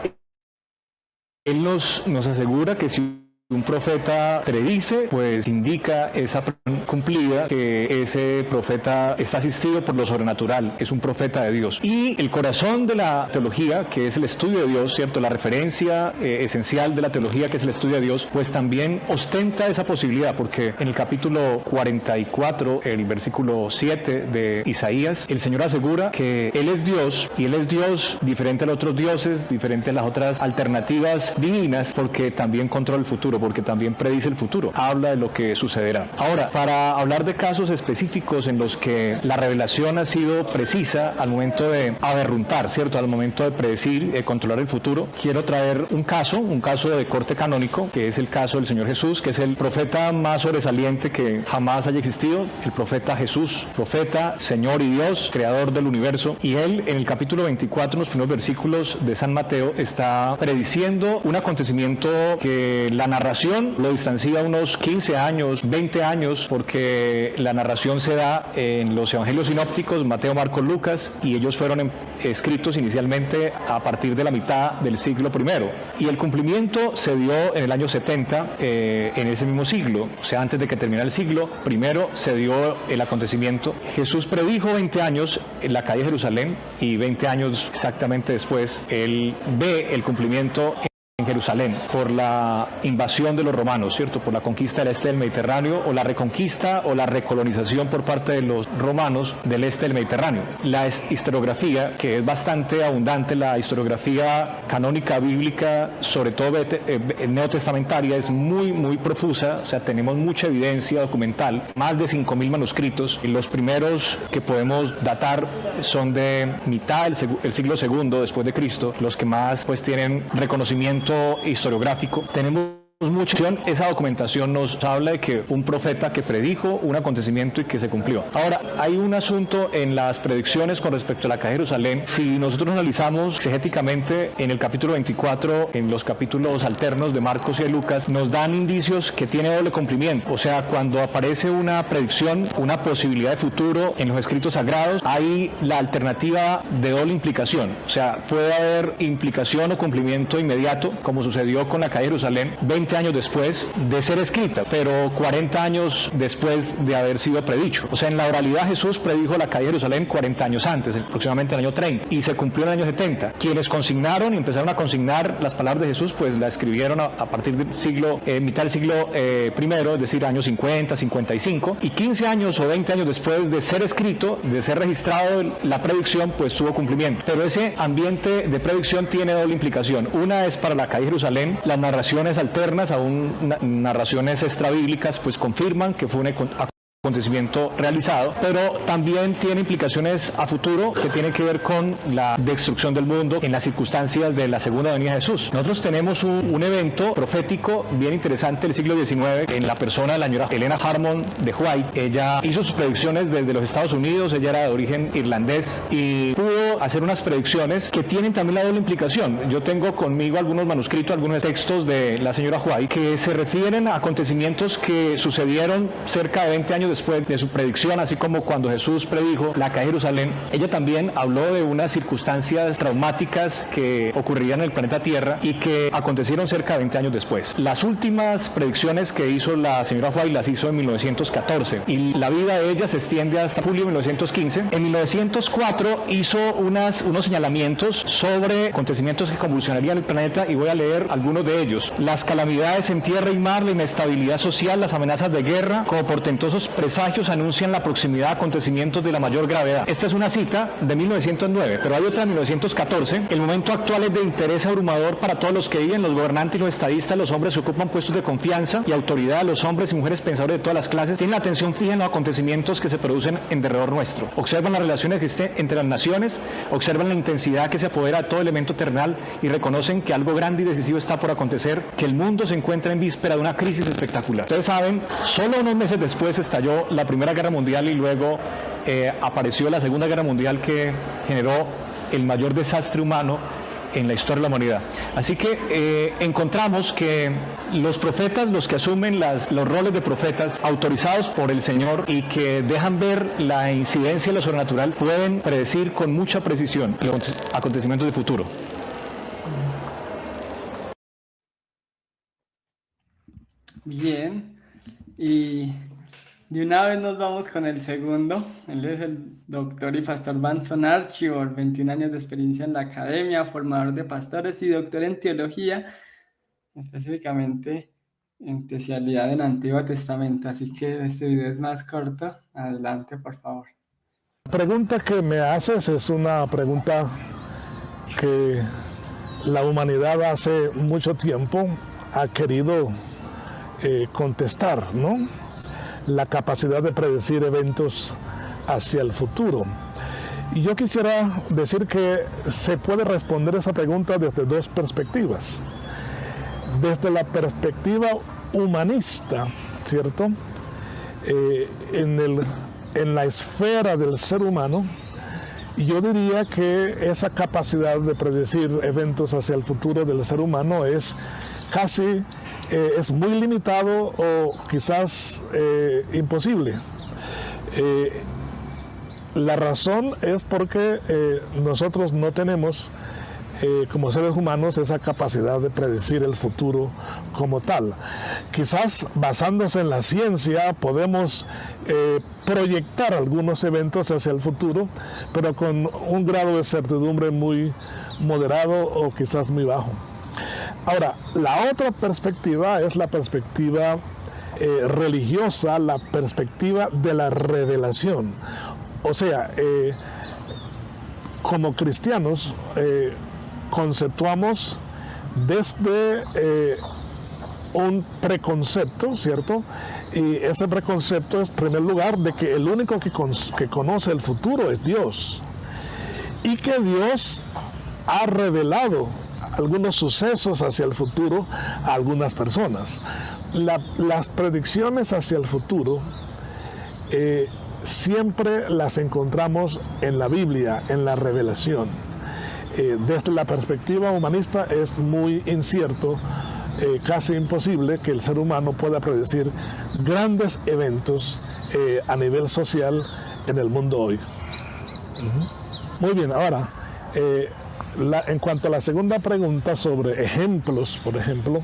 Él nos asegura que si un profeta predice, pues indica esa cumplida que ese profeta está asistido por lo sobrenatural, es un profeta de Dios. Y el corazón de la teología, que es el estudio de Dios, ¿cierto? La referencia esencial de la teología, que es el estudio de Dios, pues también ostenta esa posibilidad, porque en el capítulo 44, el versículo 7 de Isaías, el Señor asegura que Él es Dios, y Él es Dios diferente a los otros dioses, diferente a las otras alternativas divinas, porque también controla el futuro, porque también predice el futuro, habla de lo que sucederá. Ahora, para hablar de casos específicos en los que la revelación ha sido precisa al momento de aberruntar, ¿cierto? Al momento de predecir, controlar el futuro, quiero traer un caso de corte canónico, que es el caso del Señor Jesús, que es el profeta más sobresaliente que jamás haya existido, el profeta Jesús, profeta, Señor y Dios, creador del universo, y él en el capítulo 24, en los primeros versículos de San Mateo, está prediciendo un acontecimiento que la narración lo distancia unos 15 años, 20 años, porque la narración se da en los evangelios sinópticos, Mateo, Marcos, Lucas, y ellos fueron escritos inicialmente a partir de la mitad del siglo I. Y el cumplimiento se dio en el año 70, en ese mismo siglo, o sea, antes de que terminara el siglo primero se dio el acontecimiento. Jesús predijo 20 años en la calle de Jerusalén, y 20 años exactamente después, él ve el cumplimiento en Jerusalén por la invasión de los romanos, ¿cierto? Por la conquista del este del Mediterráneo, o la reconquista o la recolonización por parte de los romanos del este del Mediterráneo. La historiografía, que es bastante abundante, la historiografía canónica bíblica, sobre todo neotestamentaria, es muy profusa. O sea, tenemos mucha evidencia documental, más de 5.000 manuscritos, y los primeros que podemos datar son de mitad del siglo II después de Cristo, los que más pues tienen reconocimiento historiográfico. Tenemos mucha. Esa documentación nos habla de que un profeta que predijo un acontecimiento y que se cumplió. Ahora, hay un asunto en las predicciones con respecto a la caída de Jerusalén. Si nosotros analizamos exegéticamente en el capítulo 24, en los capítulos alternos de Marcos y de Lucas, nos dan indicios que tiene doble cumplimiento. O sea, cuando aparece una predicción, una posibilidad de futuro en los escritos sagrados, hay la alternativa de doble implicación. O sea, puede haber implicación o cumplimiento inmediato, como sucedió con la caída de Jerusalén 20 años después de ser escrita, pero 40 años después de haber sido predicho. O sea, en la oralidad Jesús predijo la caída de Jerusalén 40 años antes, aproximadamente en el año 30, y se cumplió en el año 70. Quienes consignaron y empezaron a consignar las palabras de Jesús, pues la escribieron a partir del siglo, mitad del siglo primero, es decir, años 50, 55, y 15 años o 20 años después de ser escrito, de ser registrado la predicción, pues tuvo cumplimiento. Pero ese ambiente de predicción tiene doble implicación. Una es para la caída de Jerusalén, las narraciones alternas, aún narraciones extrabíblicas, pues confirman que fue un acontecimiento realizado, pero también tiene implicaciones a futuro que tienen que ver con la destrucción del mundo en las circunstancias de la segunda venida de Jesús. Nosotros tenemos un evento profético bien interesante del siglo XIX en la persona de la señora Helena Harmon de White. Ella hizo sus predicciones desde los Estados Unidos, ella era de origen irlandés y pudo hacer unas predicciones que tienen también la doble implicación. Yo tengo conmigo algunos manuscritos, algunos textos de la señora White que se refieren a acontecimientos que sucedieron cerca de 20 años después de su predicción, así como cuando Jesús predijo la caída de Jerusalén. Ella también habló de unas circunstancias traumáticas que ocurrirían en el planeta Tierra y que acontecieron cerca de 20 años después. Las últimas predicciones que hizo la señora White las hizo en 1914 y la vida de ella se extiende hasta julio de 1915. En 1904 hizo unos señalamientos sobre acontecimientos que convulsionarían el planeta y voy a leer algunos de ellos. Las calamidades en tierra y mar, la inestabilidad social, las amenazas de guerra, como portentosos presagios anuncian la proximidad de acontecimientos de la mayor gravedad. Esta es una cita de 1909, pero hay otra de 1914. El momento actual es de interés abrumador para todos los que viven, los gobernantes y los estadistas, los hombres que ocupan puestos de confianza y autoridad, los hombres y mujeres pensadores de todas las clases, tienen la atención fija en los acontecimientos que se producen en derredor nuestro. Observan las relaciones que existen entre las naciones, observan la intensidad que se apodera de todo elemento terrenal y reconocen que algo grande y decisivo está por acontecer, que el mundo se encuentra en víspera de una crisis espectacular. Ustedes saben, solo unos meses después estalló la Primera Guerra Mundial y luego apareció la Segunda Guerra Mundial, que generó el mayor desastre humano en la historia de la humanidad. Así que encontramos que los profetas, los que asumen los roles de profetas autorizados por el Señor y que dejan ver la incidencia de lo sobrenatural, pueden predecir con mucha precisión los acontecimientos del futuro. Bien, y de una vez nos vamos con el segundo. Él es el doctor y pastor Vanson Archibald, 21 años de experiencia en la academia, formador de pastores y doctor en teología, específicamente en especialidad en Antiguo Testamento. Así que este video es más corto. Adelante, por favor. La pregunta que me haces es una pregunta que la humanidad hace mucho tiempo ha querido contestar, ¿no? La capacidad de predecir eventos hacia el futuro. Y yo quisiera decir que se puede responder esa pregunta desde dos perspectivas. Desde la perspectiva humanista, ¿cierto? En la esfera del ser humano, yo diría que esa capacidad de predecir eventos hacia el futuro del ser humano es casi es muy limitado o quizás imposible. La razón es porque nosotros no tenemos como seres humanos esa capacidad de predecir el futuro como tal. Quizás basándose en la ciencia podemos proyectar algunos eventos hacia el futuro, pero con un grado de certidumbre muy moderado o quizás muy bajo. Ahora, la otra perspectiva es la perspectiva religiosa, la perspectiva de la revelación. O sea, como cristianos conceptuamos desde un preconcepto, ¿cierto? Y ese preconcepto es, en primer lugar, de que el único que conoce el futuro es Dios. Y que Dios ha revelado algunos sucesos hacia el futuro a algunas personas. Las predicciones hacia el futuro siempre las encontramos en la Biblia, en la revelación. Desde la perspectiva humanista es muy incierto, casi imposible que el ser humano pueda predecir grandes eventos a nivel social en el mundo hoy. Muy bien, ahora, en cuanto a la segunda pregunta sobre ejemplos, por ejemplo,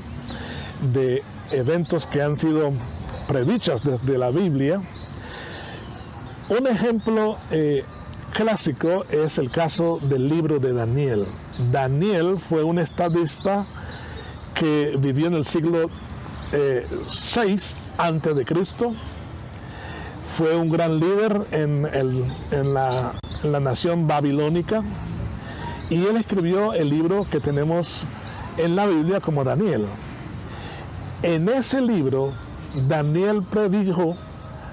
de eventos que han sido predichas desde la Biblia, un ejemplo clásico es el caso del libro de Daniel. Daniel fue un estadista que vivió en el siglo 6 antes de Cristo. Fue un gran líder en la nación babilónica, y él escribió el libro que tenemos en la Biblia como Daniel. En ese libro, Daniel predijo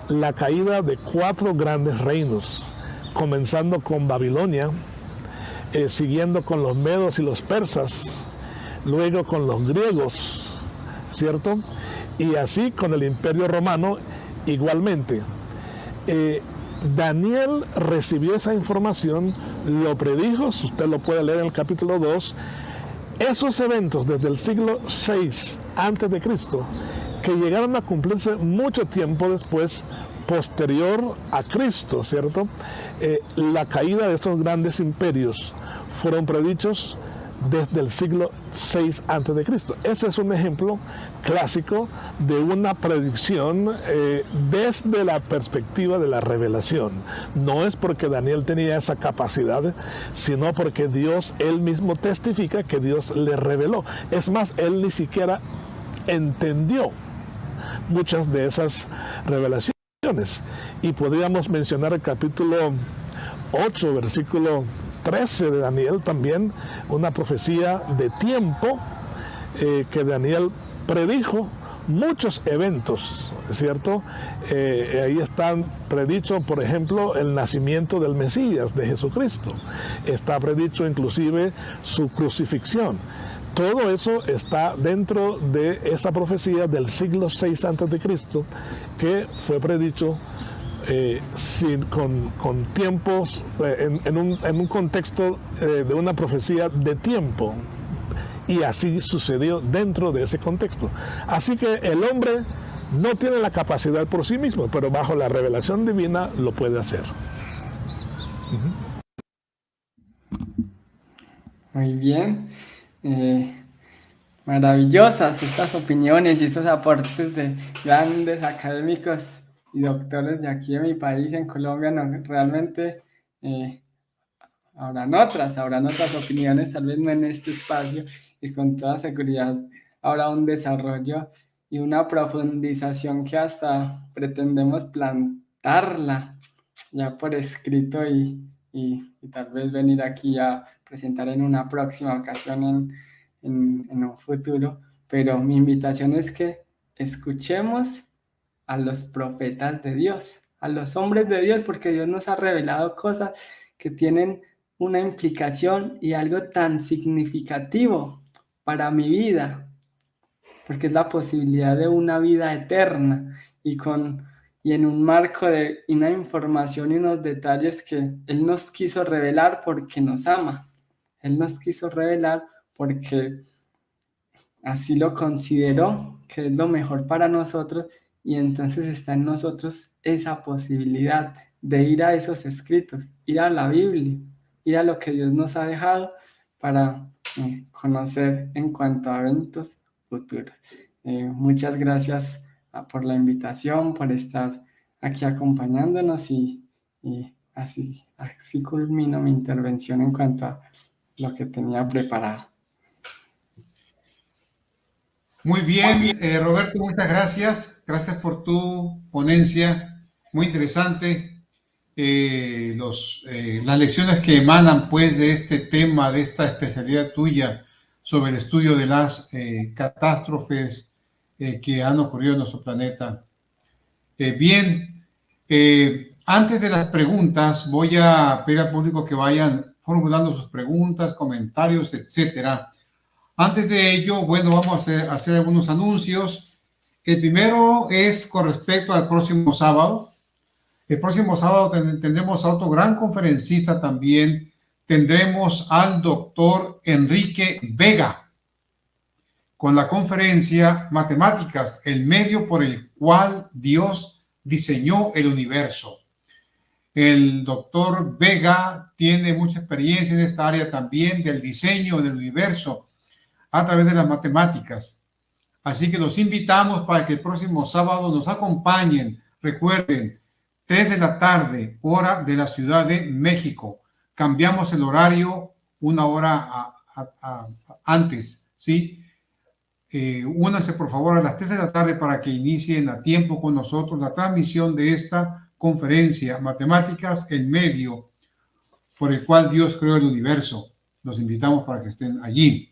la caída de 4 grandes reinos, comenzando con Babilonia, siguiendo con los medos y los persas, luego con los griegos, ¿cierto? Y así con el Imperio Romano igualmente. Daniel recibió esa información, lo predijo, usted lo puede leer en el capítulo 2, esos eventos desde el siglo 6 antes de Cristo, que llegaron a cumplirse mucho tiempo después, posterior a Cristo, ¿cierto? La caída de estos grandes imperios fueron predichos desde el siglo 6 antes de Cristo. Ese es un ejemplo clásico de una predicción desde la perspectiva de la revelación. No es porque Daniel tenía esa capacidad, sino porque Dios, él mismo testifica que Dios le reveló. Es más, él ni siquiera entendió muchas de esas revelaciones. Y podríamos mencionar el capítulo 8, versículo 13 de Daniel, también una profecía de tiempo que Daniel predijo muchos eventos, ¿cierto? Ahí están predichos, por ejemplo, el nacimiento del Mesías, de Jesucristo. Está predicho inclusive su crucifixión. Todo eso está dentro de esa profecía del siglo 6 antes de Cristo, que fue predicho con tiempos, en un contexto de una profecía de tiempo, y así sucedió dentro de ese contexto. Así que el hombre no tiene la capacidad por sí mismo, pero bajo la revelación divina lo puede hacer. Muy bien. Maravillosas estas opiniones y estos aportes de grandes académicos y doctores de aquí de mi país, en Colombia. No, realmente habrán otras opiniones, tal vez no en este espacio, y con toda seguridad habrá un desarrollo y una profundización que hasta pretendemos plantarla ya por escrito y tal vez venir aquí a presentar en una próxima ocasión en un futuro. Pero mi invitación es que escuchemos a los profetas de Dios, a los hombres de Dios, porque Dios nos ha revelado cosas que tienen una implicación y algo tan significativo para mi vida, porque es la posibilidad de una vida eterna y en un marco de una información y unos detalles que Él nos quiso revelar porque nos ama. Él nos quiso revelar porque así lo consideró, que es lo mejor para nosotros, y entonces está en nosotros esa posibilidad de ir a esos escritos, ir a la Biblia, ir a lo que Dios nos ha dejado para conocer en cuanto a eventos futuros. Muchas gracias por la invitación, por estar aquí acompañándonos y así culmino mi intervención en cuanto a lo que tenía preparado. Muy bien, Roberto, muchas gracias. Gracias por tu ponencia, muy interesante. Las lecciones que emanan pues de este tema, de esta especialidad tuya sobre el estudio de las catástrofes que han ocurrido en nuestro planeta. Bien, antes de las preguntas, voy a pedir al público que vayan formulando sus preguntas, comentarios, etcétera. Antes de ello, bueno, vamos a hacer algunos anuncios. El primero es con respecto al próximo sábado. El próximo sábado tendremos a otro gran conferencista también. Tendremos al doctor Enrique Vega con la conferencia Matemáticas, el medio por el cual Dios diseñó el universo. El doctor Vega tiene mucha experiencia en esta área también del diseño del universo a través de las matemáticas. Así que los invitamos para que el próximo sábado nos acompañen. Recuerden, 3 de la tarde, hora de la Ciudad de México. Cambiamos el horario una hora antes, ¿sí? Únanse por favor a las 3 de la tarde para que inicien a tiempo con nosotros la transmisión de esta conferencia, Matemáticas, el medio por el cual Dios creó el universo. Los invitamos para que estén allí.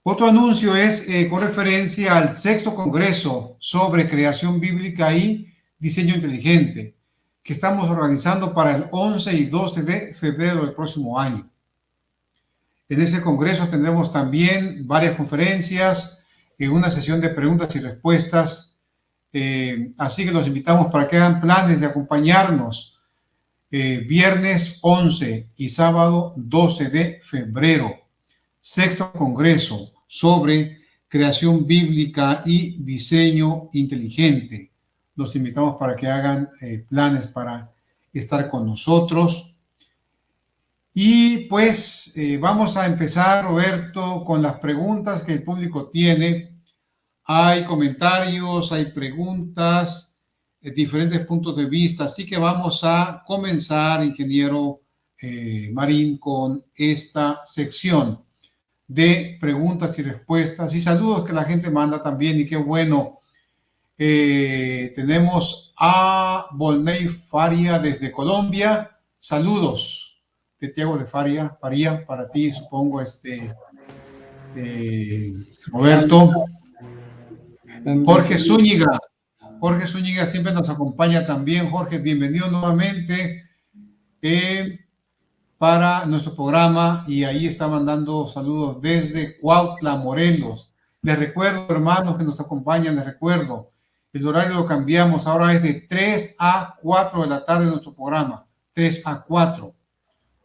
Otro anuncio es con referencia al 6º Congreso sobre Creación Bíblica y Diseño Inteligente, que estamos organizando para el 11 y 12 de febrero del próximo año. En ese congreso tendremos también varias conferencias, una sesión de preguntas y respuestas, así que los invitamos para que hagan planes de acompañarnos viernes 11 y sábado 12 de febrero. 6º Congreso sobre Creación Bíblica y Diseño Inteligente. Los invitamos para que hagan planes para estar con nosotros. Y pues vamos a empezar, Roberto, con las preguntas que el público tiene. Hay comentarios, hay preguntas, diferentes puntos de vista. Así que vamos a comenzar, ingeniero Marín, con esta sección de preguntas y respuestas y saludos que la gente manda también. Y qué bueno. Tenemos a Volney Faria desde Colombia. Saludos de Tiago de Faria para ti, supongo, Roberto. Jorge Zúñiga siempre nos acompaña también. Jorge, bienvenido nuevamente para nuestro programa, y ahí está mandando saludos desde Cuautla, Morelos. Les recuerdo, hermanos que nos acompañan, les recuerdo, el horario lo cambiamos, ahora es de 3 a 4 de la tarde nuestro programa, 3 a 4.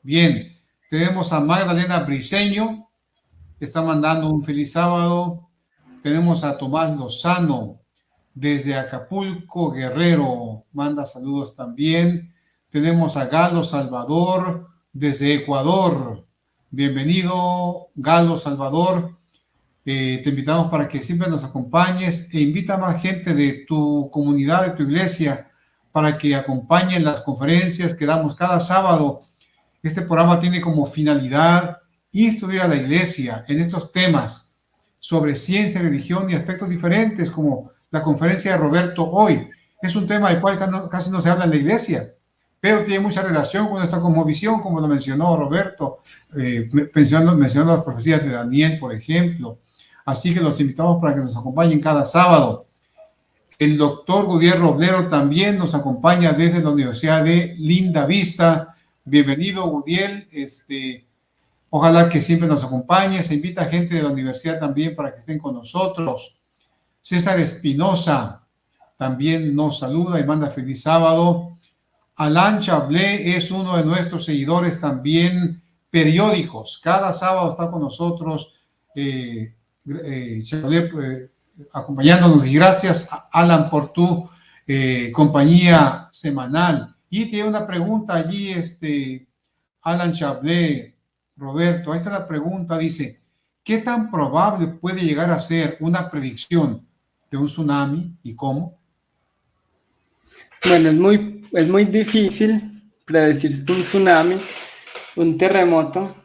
Bien, tenemos a Magdalena Briceño, que está mandando un feliz sábado. Tenemos a Tomás Lozano, desde Acapulco, Guerrero, manda saludos también. Tenemos a Galo Salvador, desde Ecuador. Bienvenido, Galo Salvador. Te invitamos para que siempre nos acompañes e invita a más gente de tu comunidad, de tu iglesia, para que acompañen las conferencias que damos cada sábado. Este programa tiene como finalidad instruir a la iglesia en estos temas sobre ciencia, religión y aspectos diferentes, como la conferencia de Roberto hoy. Es un tema del cual casi no se habla en la iglesia, pero tiene mucha relación con nuestra cosmovisión, como lo mencionó Roberto, mencionando las profecías de Daniel, por ejemplo. Así que los invitamos para que nos acompañen cada sábado. El doctor Gudiel Roblero también nos acompaña desde la Universidad de Linda Vista. Bienvenido, Gudiel. Ojalá que siempre nos acompañe. Se invita a gente de la universidad también para que estén con nosotros. César Espinosa también nos saluda y manda feliz sábado. Alain Chablé es uno de nuestros seguidores también periódicos. Cada sábado está con nosotros Chablé, acompañándonos. Y gracias, Alan, por tu compañía semanal. Y tiene una pregunta allí, Alan Chablé, Roberto. Ahí está la pregunta, dice, ¿qué tan probable puede llegar a ser una predicción de un tsunami y cómo? Bueno, es muy difícil predecir un tsunami, un terremoto.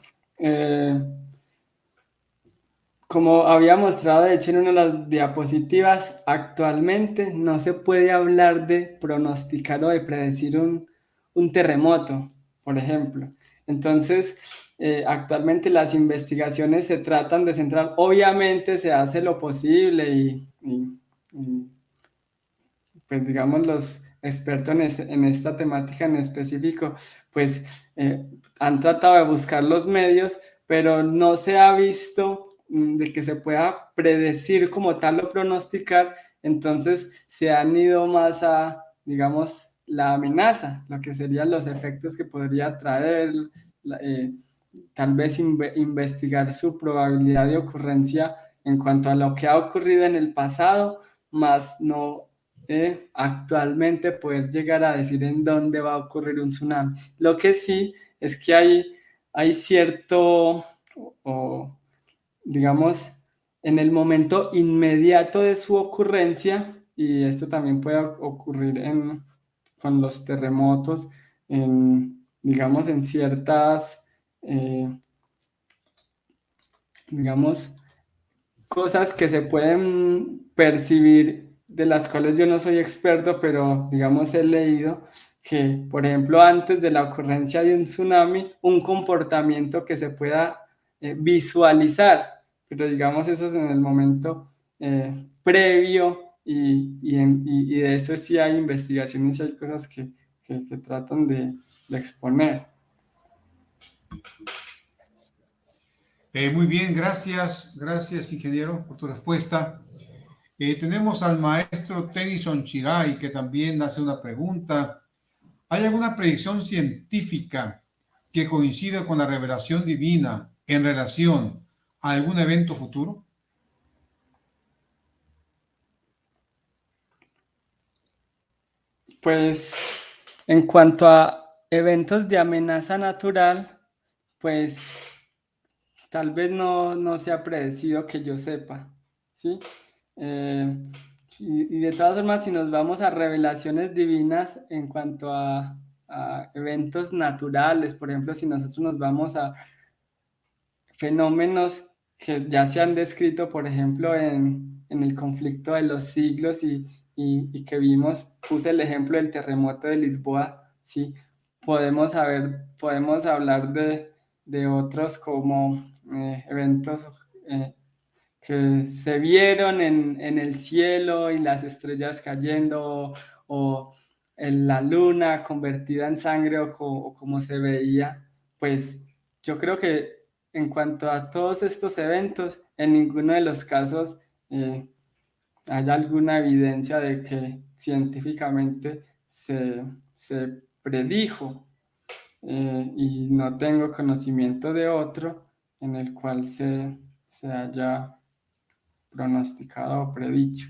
Como había mostrado, de hecho, en una de las diapositivas, actualmente no se puede hablar de pronosticar o de predecir un terremoto, por ejemplo. Entonces, actualmente las investigaciones se tratan de centrar, obviamente se hace lo posible y, pues digamos los expertos en esta temática en específico, pues han tratado de buscar los medios, pero no se ha visto de que se pueda predecir como tal o pronosticar, entonces se han ido más a, digamos, la amenaza, lo que serían los efectos que podría traer, la- eh, tal vez investigar su probabilidad de ocurrencia en cuanto a lo que ha ocurrido en el pasado, más no actualmente poder llegar a decir en dónde va a ocurrir un tsunami. Lo que sí es que hay cierto, o, digamos, en el momento inmediato de su ocurrencia, y esto también puede ocurrir con los terremotos, digamos, en ciertas, digamos, cosas que se pueden percibir, de las cuales yo no soy experto, pero digamos he leído que, por ejemplo, antes de la ocurrencia de un tsunami, un comportamiento que se pueda visualizar, pero digamos eso es en el momento previo y de eso sí hay investigaciones y hay cosas que tratan de exponer. Muy bien, gracias ingeniero por tu respuesta. Tenemos al maestro Tennyson Chirai que también hace una pregunta. ¿Hay alguna predicción científica que coincida con la revelación divina en relación a algún evento futuro? Pues en cuanto a eventos de amenaza natural, pues tal vez no se ha predecido que yo sepa, ¿sí? Eh, y de todas formas, si nos vamos a revelaciones divinas en cuanto a eventos naturales, por ejemplo, si nosotros nos vamos a fenómenos que ya se han descrito, por ejemplo, en el conflicto de los siglos y que vimos, puse el ejemplo del terremoto de Lisboa, ¿sí? Podemos hablar de otros como eventos que se vieron en el cielo y las estrellas cayendo o en la luna convertida en sangre o como se veía, pues yo creo que en cuanto a todos estos eventos, en ninguno de los casos hay alguna evidencia de que científicamente se predijo y no tengo conocimiento de otro en el cual se haya pronosticado o predicho.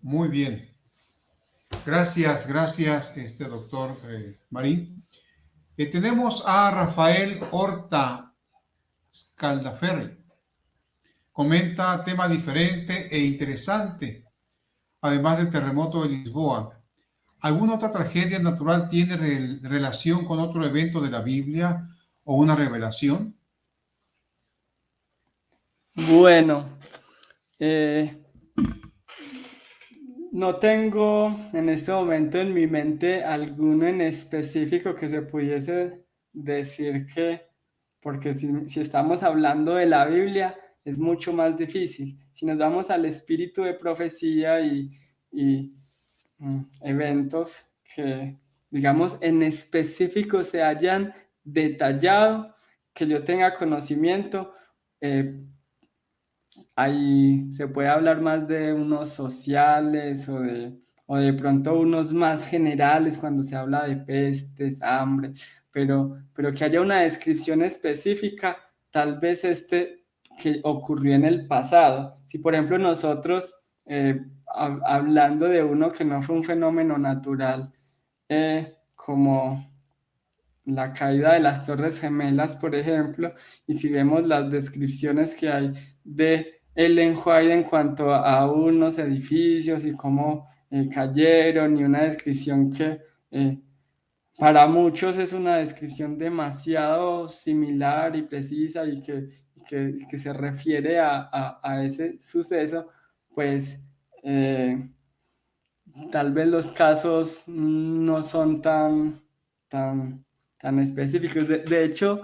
Muy bien. Gracias, doctor Marín. Tenemos a Rafael Horta Scaldaferri. Comenta tema diferente e interesante, además del terremoto de Lisboa. ¿Alguna otra tragedia natural tiene relación con otro evento de la Biblia o una revelación? Bueno, no tengo en este momento en mi mente alguno en específico que se pudiese decir que, porque si estamos hablando de la Biblia, es mucho más difícil. Si nos vamos al espíritu de profecía y eventos que, digamos, en específico se hayan detallado, que yo tenga conocimiento, ahí se puede hablar más de unos sociales o de pronto unos más generales cuando se habla de pestes, hambre, pero que haya una descripción específica, tal vez este que ocurrió en el pasado. Si por ejemplo nosotros, hablando de uno que no fue un fenómeno natural, como la caída de las Torres Gemelas, por ejemplo, y si vemos las descripciones que hay de Ellen White en cuanto a unos edificios y cómo cayeron, y una descripción que para muchos es una descripción demasiado similar y precisa y que se refiere a ese suceso, pues tal vez los casos no son tan específicos. De hecho,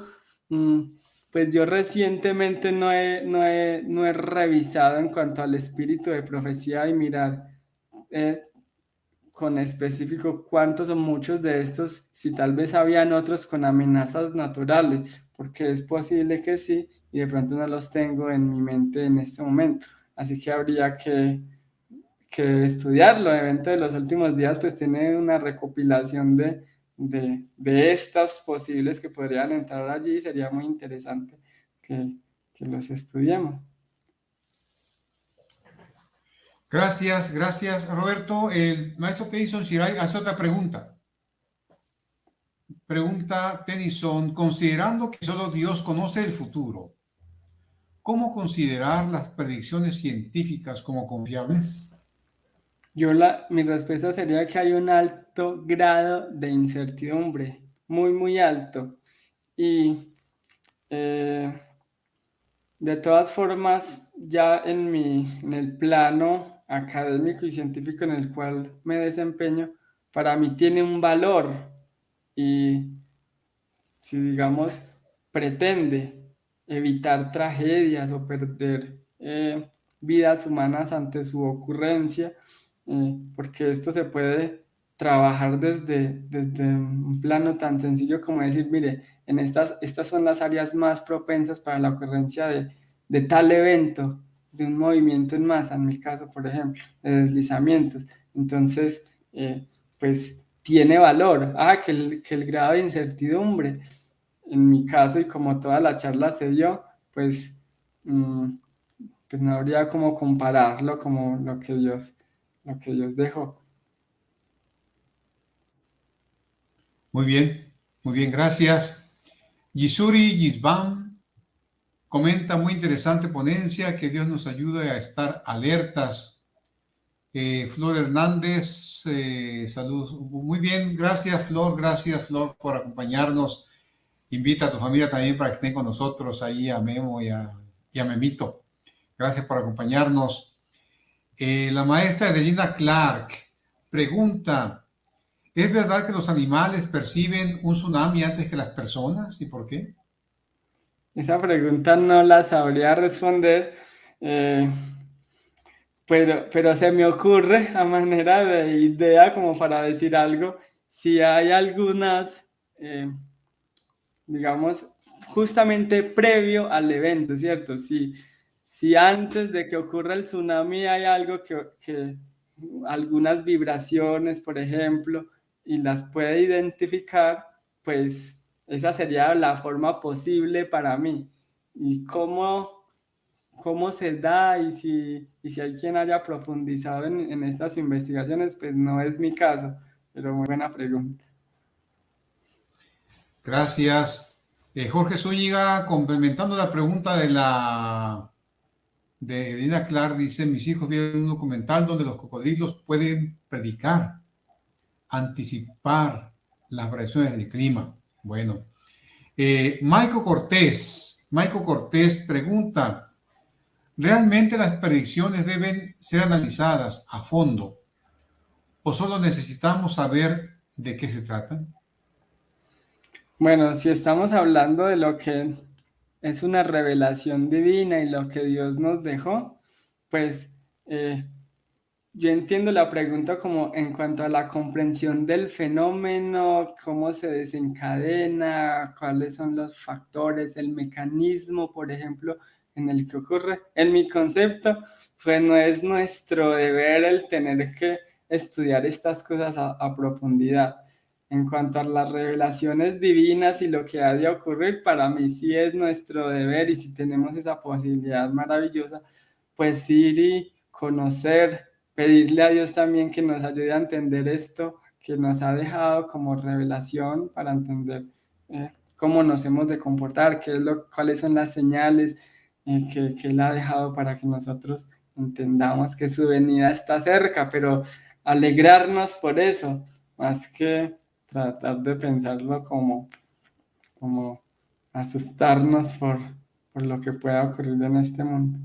pues yo recientemente no he revisado en cuanto al espíritu de profecía y mirar con específico cuántos o muchos de estos, si tal vez habían otros con amenazas naturales, porque es posible que sí, y de pronto no los tengo en mi mente en este momento. Así que habría que estudiarlo. El evento de los últimos días pues tiene una recopilación de estas posibles que podrían entrar allí. Sería muy interesante que los estudiemos. Gracias, gracias, Roberto. El maestro Tennyson Shirai hace otra pregunta. Pregunta Tennyson, considerando que solo Dios conoce el futuro, ¿cómo considerar las predicciones científicas como confiables? Mi respuesta sería que hay un alto grado de incertidumbre, muy alto. Y de todas formas, ya en el plano académico y científico en el cual me desempeño, para mí tiene un valor. Y si, digamos, pretende evitar tragedias o perder vidas humanas ante su ocurrencia, porque esto se puede trabajar desde un plano tan sencillo como decir, mire, estas son las áreas más propensas para la ocurrencia de tal evento, de un movimiento en masa, en mi caso, por ejemplo, de deslizamientos. Entonces, pues tiene valor. Que el grado de incertidumbre, en mi caso, y como toda la charla se dio, pues, pues no habría como compararlo como lo que Dios dejó. Muy bien, gracias. Yisuri Yisbam comenta, muy interesante ponencia, que Dios nos ayude a estar alertas. Flor Hernández, saludos. Muy bien, gracias Flor, por acompañarnos. Invita a tu familia también para que estén con nosotros, ahí a Memo y a Memito. Gracias por acompañarnos. La maestra Adelina Clark pregunta, ¿es verdad que los animales perciben un tsunami antes que las personas? ¿Y por qué? Esa pregunta no la sabría responder, pero se me ocurre a manera de idea como para decir algo, si hay algunas, digamos, justamente previo al evento, ¿cierto? Si antes de que ocurra el tsunami hay algo que algunas vibraciones, por ejemplo, y las puede identificar, pues esa sería la forma posible para mí. Y cómo se da y si hay quien haya profundizado en estas investigaciones, pues no es mi caso, pero muy buena pregunta. Gracias. Jorge Zúñiga, complementando la pregunta de Dina Clark, dice, mis hijos vieron un documental donde los cocodrilos pueden predicar, anticipar las variaciones del clima. Bueno, Maico Cortés pregunta, ¿realmente las predicciones deben ser analizadas a fondo o solo necesitamos saber de qué se tratan? Bueno, si estamos hablando de lo que es una revelación divina y lo que Dios nos dejó, pues yo entiendo la pregunta como en cuanto a la comprensión del fenómeno, cómo se desencadena, cuáles son los factores, el mecanismo, por ejemplo, en el que ocurre. En mi concepto, pues no es nuestro deber el tener que estudiar estas cosas a profundidad. En cuanto a las revelaciones divinas y lo que ha de ocurrir, para mí sí es nuestro deber, y si tenemos esa posibilidad maravillosa, pues ir y conocer, pedirle a Dios también que nos ayude a entender esto que nos ha dejado como revelación para entender cómo nos hemos de comportar, cuáles son las señales que Él ha dejado para que nosotros entendamos que su venida está cerca, pero alegrarnos por eso, más que tratar de pensarlo como asustarnos por lo que pueda ocurrir en este mundo.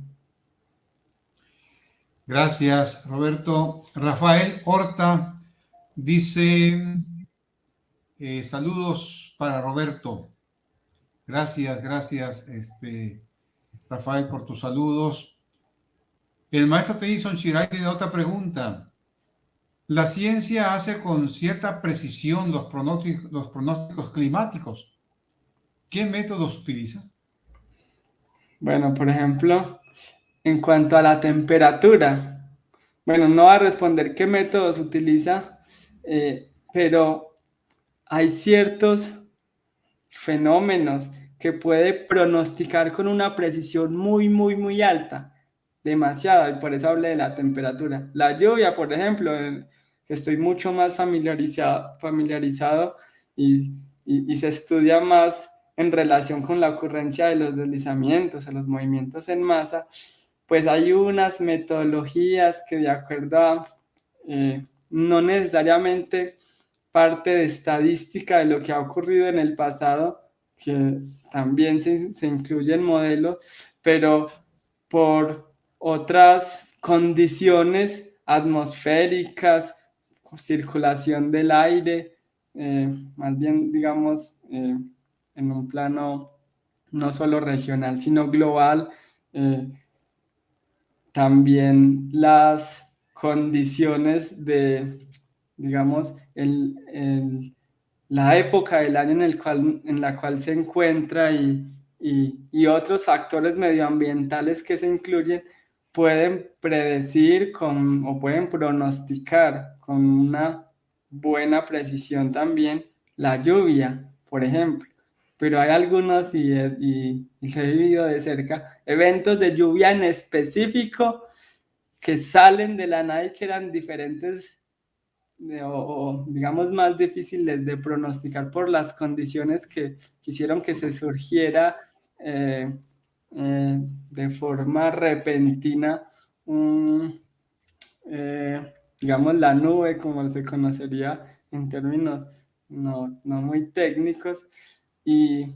Gracias, Roberto. Rafael Horta dice, saludos para Roberto. Gracias, Rafael, por tus saludos. El maestro Tennyson Shirai tiene otra pregunta. La ciencia hace con cierta precisión los pronósticos climáticos. ¿Qué métodos utiliza? Bueno, por ejemplo, en cuanto a la temperatura, bueno, no va a responder qué métodos utiliza, pero hay ciertos fenómenos que puede pronosticar con una precisión muy, muy, muy alta, demasiado, y por eso hablé de la temperatura. La lluvia, por ejemplo, que estoy mucho más familiarizado y se estudia más en relación con la ocurrencia de los deslizamientos, a los movimientos en masa, pues hay unas metodologías que de acuerdo a no necesariamente parte de estadística de lo que ha ocurrido en el pasado, que también se incluye en modelos, pero por otras condiciones atmosféricas, circulación del aire, más bien, digamos, en un plano no solo regional, sino global, también las condiciones de, digamos, la época del año en la cual se encuentra y otros factores medioambientales que se incluyen pueden predecir o pueden pronosticar con una buena precisión también la lluvia, por ejemplo. Pero hay algunos, y he vivido de cerca, eventos de lluvia en específico que salen de la nada y que eran diferentes o digamos más difíciles de pronosticar por las condiciones que hicieron que se surgiera de forma repentina digamos la nube, como se conocería en términos no muy técnicos, y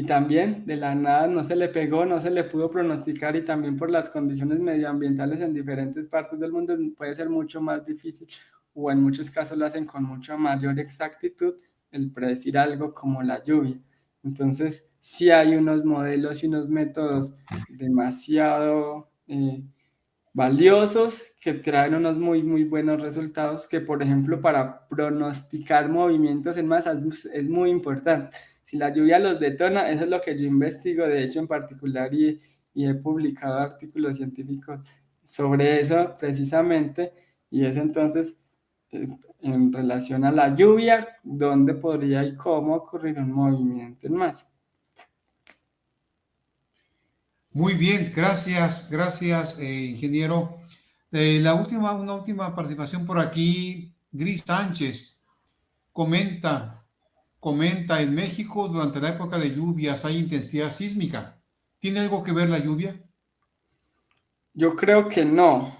también de la nada no se le pegó, no se le pudo pronosticar, y también por las condiciones medioambientales en diferentes partes del mundo puede ser mucho más difícil, o en muchos casos lo hacen con mucha mayor exactitud, el predecir algo como la lluvia. Entonces, sí hay unos modelos y unos métodos demasiado valiosos que traen unos muy, muy buenos resultados, que por ejemplo para pronosticar movimientos en masa es muy importante. Si la lluvia los detona, eso es lo que yo investigo, de hecho en particular, y he publicado artículos científicos sobre eso precisamente, y es entonces en relación a la lluvia, dónde podría y cómo ocurrir un movimiento en masa. Muy bien, gracias, ingeniero. Una última participación por aquí. Gris Sánchez comenta, en México durante la época de lluvias hay intensidad sísmica. ¿Tiene algo que ver la lluvia? Yo creo que no,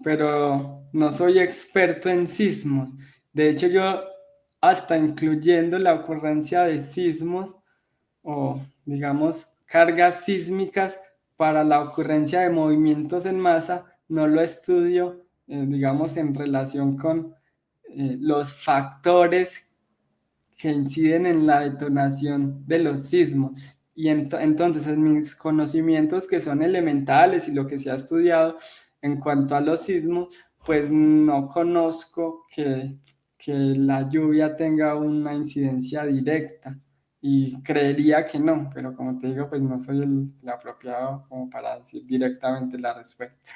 pero no soy experto en sismos. De hecho, yo hasta incluyendo la ocurrencia de sismos o, digamos, cargas sísmicas para la ocurrencia de movimientos en masa, no lo estudio, digamos, en relación con los factores que inciden en la detonación de los sismos. Y entonces, en mis conocimientos que son elementales y lo que se ha estudiado en cuanto a los sismos, pues no conozco que la lluvia tenga una incidencia directa, y creería que no, pero como te digo, pues no soy el apropiado como para decir directamente la respuesta.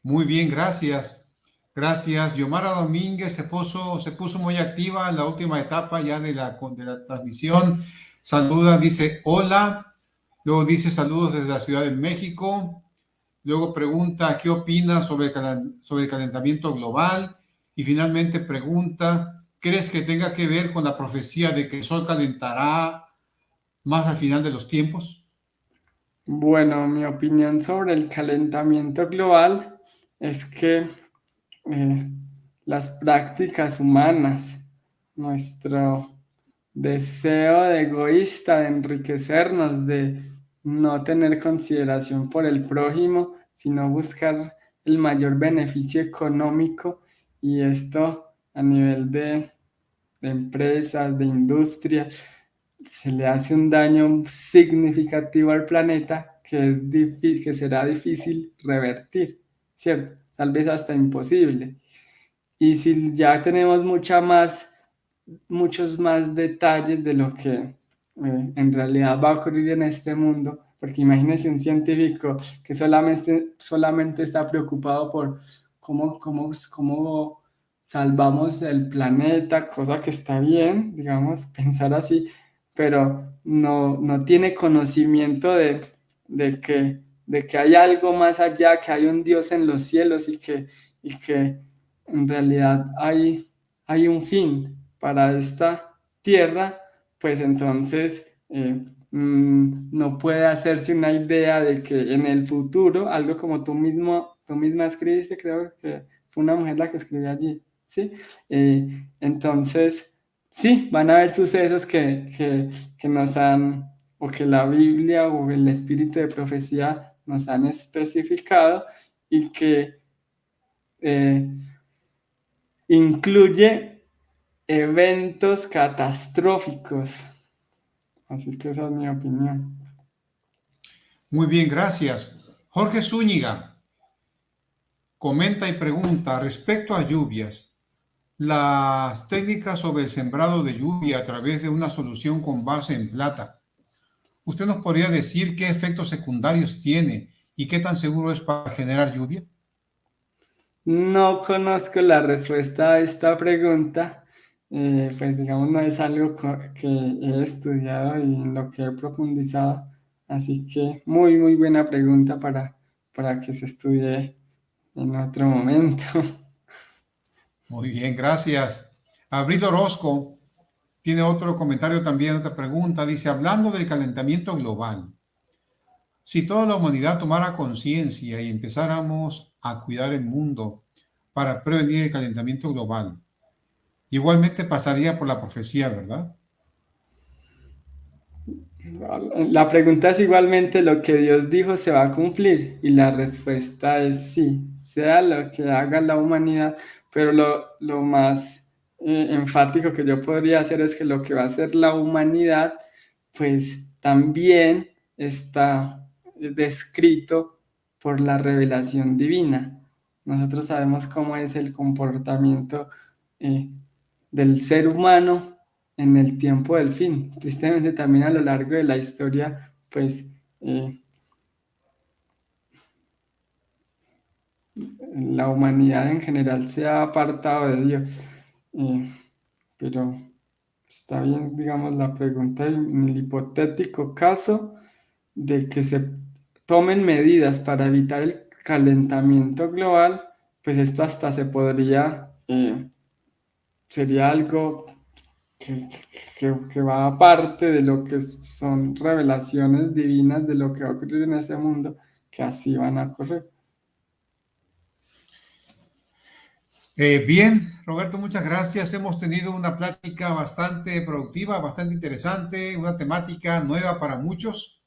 Muy bien, gracias. Gracias. Yomara Domínguez se puso muy activa en la última etapa ya de la transmisión. Saluda, dice hola. Luego dice saludos desde la Ciudad de México. Luego pregunta qué opina sobre el calentamiento global. Y finalmente pregunta, ¿crees que tenga que ver con la profecía de que el sol calentará más al final de los tiempos? Bueno, mi opinión sobre el calentamiento global es que las prácticas humanas, nuestro deseo de egoísta de enriquecernos, de no tener consideración por el prójimo, sino buscar el mayor beneficio económico, y esto a nivel de empresas, de industria, se le hace un daño significativo al planeta que será difícil revertir, ¿cierto? Tal vez hasta imposible. Y si ya tenemos muchos más detalles de lo que en realidad va a ocurrir en este mundo, porque imagínense un científico que solamente está preocupado por cómo salvamos el planeta, cosa que está bien, digamos, pensar así, pero no tiene conocimiento de que hay algo más allá, que hay un Dios en los cielos, y que en realidad hay un fin para esta tierra. Pues entonces no puede hacerse una idea de que en el futuro, algo como tú misma escribiste, creo que fue una mujer la que escribió allí, ¿sí? Entonces, sí, van a haber sucesos que nos han, o que la Biblia o el espíritu de profecía nos han especificado, y que eh, incluye eventos catastróficos. Así que esa es mi opinión. Muy bien, gracias. Jorge Zúñiga comenta y pregunta respecto a lluvias. Las técnicas sobre el sembrado de lluvia a través de una solución con base en plata. ¿Usted nos podría decir qué efectos secundarios tiene y qué tan seguro es para generar lluvia? No conozco la respuesta a esta pregunta, pues digamos no es algo que he estudiado y en lo que he profundizado, así que muy muy buena pregunta para que se estudie en otro momento. Muy bien, gracias. Abril Orozco tiene otro comentario también, otra pregunta. Dice, hablando del calentamiento global, si toda la humanidad tomara conciencia y empezáramos a cuidar el mundo para prevenir el calentamiento global, igualmente pasaría por la profecía, ¿verdad? La pregunta es igualmente, ¿lo que Dios dijo se va a cumplir? Y la respuesta es sí, sea lo que haga la humanidad, pero lo más enfático que yo podría hacer es que lo que va a hacer la humanidad, pues también está descrito por la revelación divina. Nosotros sabemos cómo es el comportamiento eh, del ser humano en el tiempo del fin. Tristemente también a lo largo de la historia, pues la humanidad en general se ha apartado de Dios. Pero está bien, digamos, la pregunta en el hipotético caso de que se tomen medidas para evitar el calentamiento global, pues esto hasta sería algo que va aparte de lo que son revelaciones divinas de lo que va a ocurrir en ese mundo, que así van a ocurrir. Bien, Roberto, muchas gracias. Hemos tenido una plática bastante productiva, bastante interesante, una temática nueva para muchos.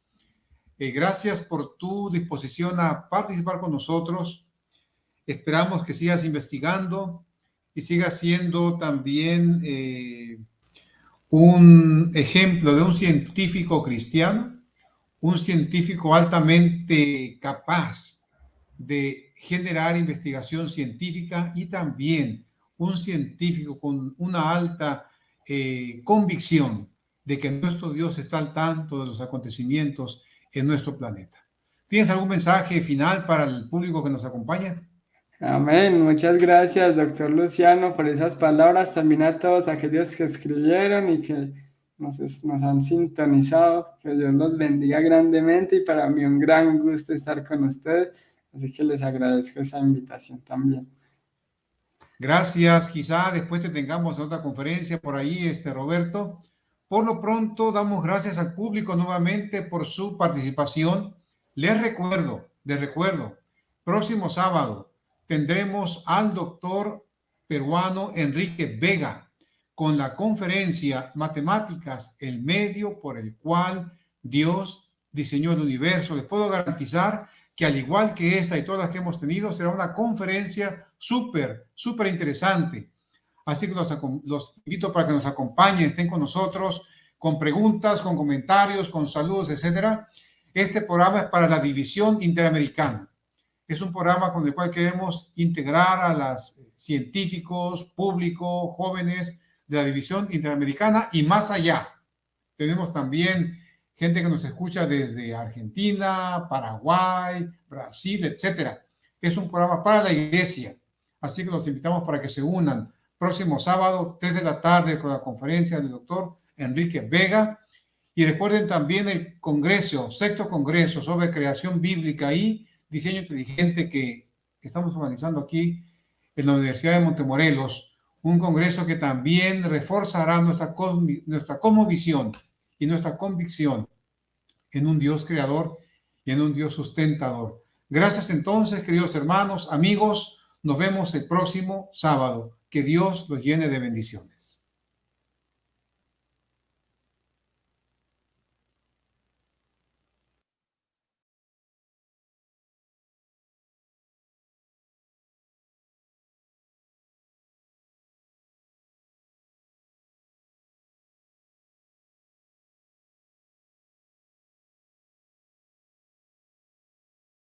Gracias por tu disposición a participar con nosotros. Esperamos que sigas investigando y sigas siendo también un ejemplo de un científico cristiano, un científico altamente capaz de generar investigación científica y también un científico con una alta convicción de que nuestro Dios está al tanto de los acontecimientos en nuestro planeta. ¿Tienes algún mensaje final para el público que nos acompaña? Amén. Muchas gracias, doctor Luciano, por esas palabras. También a todos aquellos que escribieron y que nos han sintonizado. Que Dios los bendiga grandemente, y para mí un gran gusto estar con ustedes. Así que les agradezco esa invitación también. Gracias. Quizá después te tengamos otra conferencia por ahí, Roberto. Por lo pronto, damos gracias al público nuevamente por su participación. Les recuerdo, próximo sábado tendremos al doctor peruano Enrique Vega con la conferencia Matemáticas, el medio por el cual Dios diseñó el universo. Les puedo garantizar que al igual que esta y todas las que hemos tenido, será una conferencia súper interesante. Así que los invito para que nos acompañen, estén con nosotros, con preguntas, con comentarios, con saludos, etcétera. Este programa es para la División Interamericana. Es un programa con el cual queremos integrar a los científicos, público, jóvenes de la División Interamericana y más allá. Tenemos también gente que nos escucha desde Argentina, Paraguay, Brasil, etcétera. Es un programa para la iglesia. Así que los invitamos para que se unan. Próximo sábado, 3 de la tarde, con la conferencia del doctor Enrique Vega. Y recuerden también el congreso, 6º Congreso sobre Creación Bíblica y Diseño Inteligente que estamos organizando aquí en la Universidad de Montemorelos. Un congreso que también reforzará nuestra cosmovisión y nuestra convicción en un Dios creador y en un Dios sustentador. Gracias entonces, queridos hermanos, amigos. Nos vemos el próximo sábado. Que Dios los llene de bendiciones.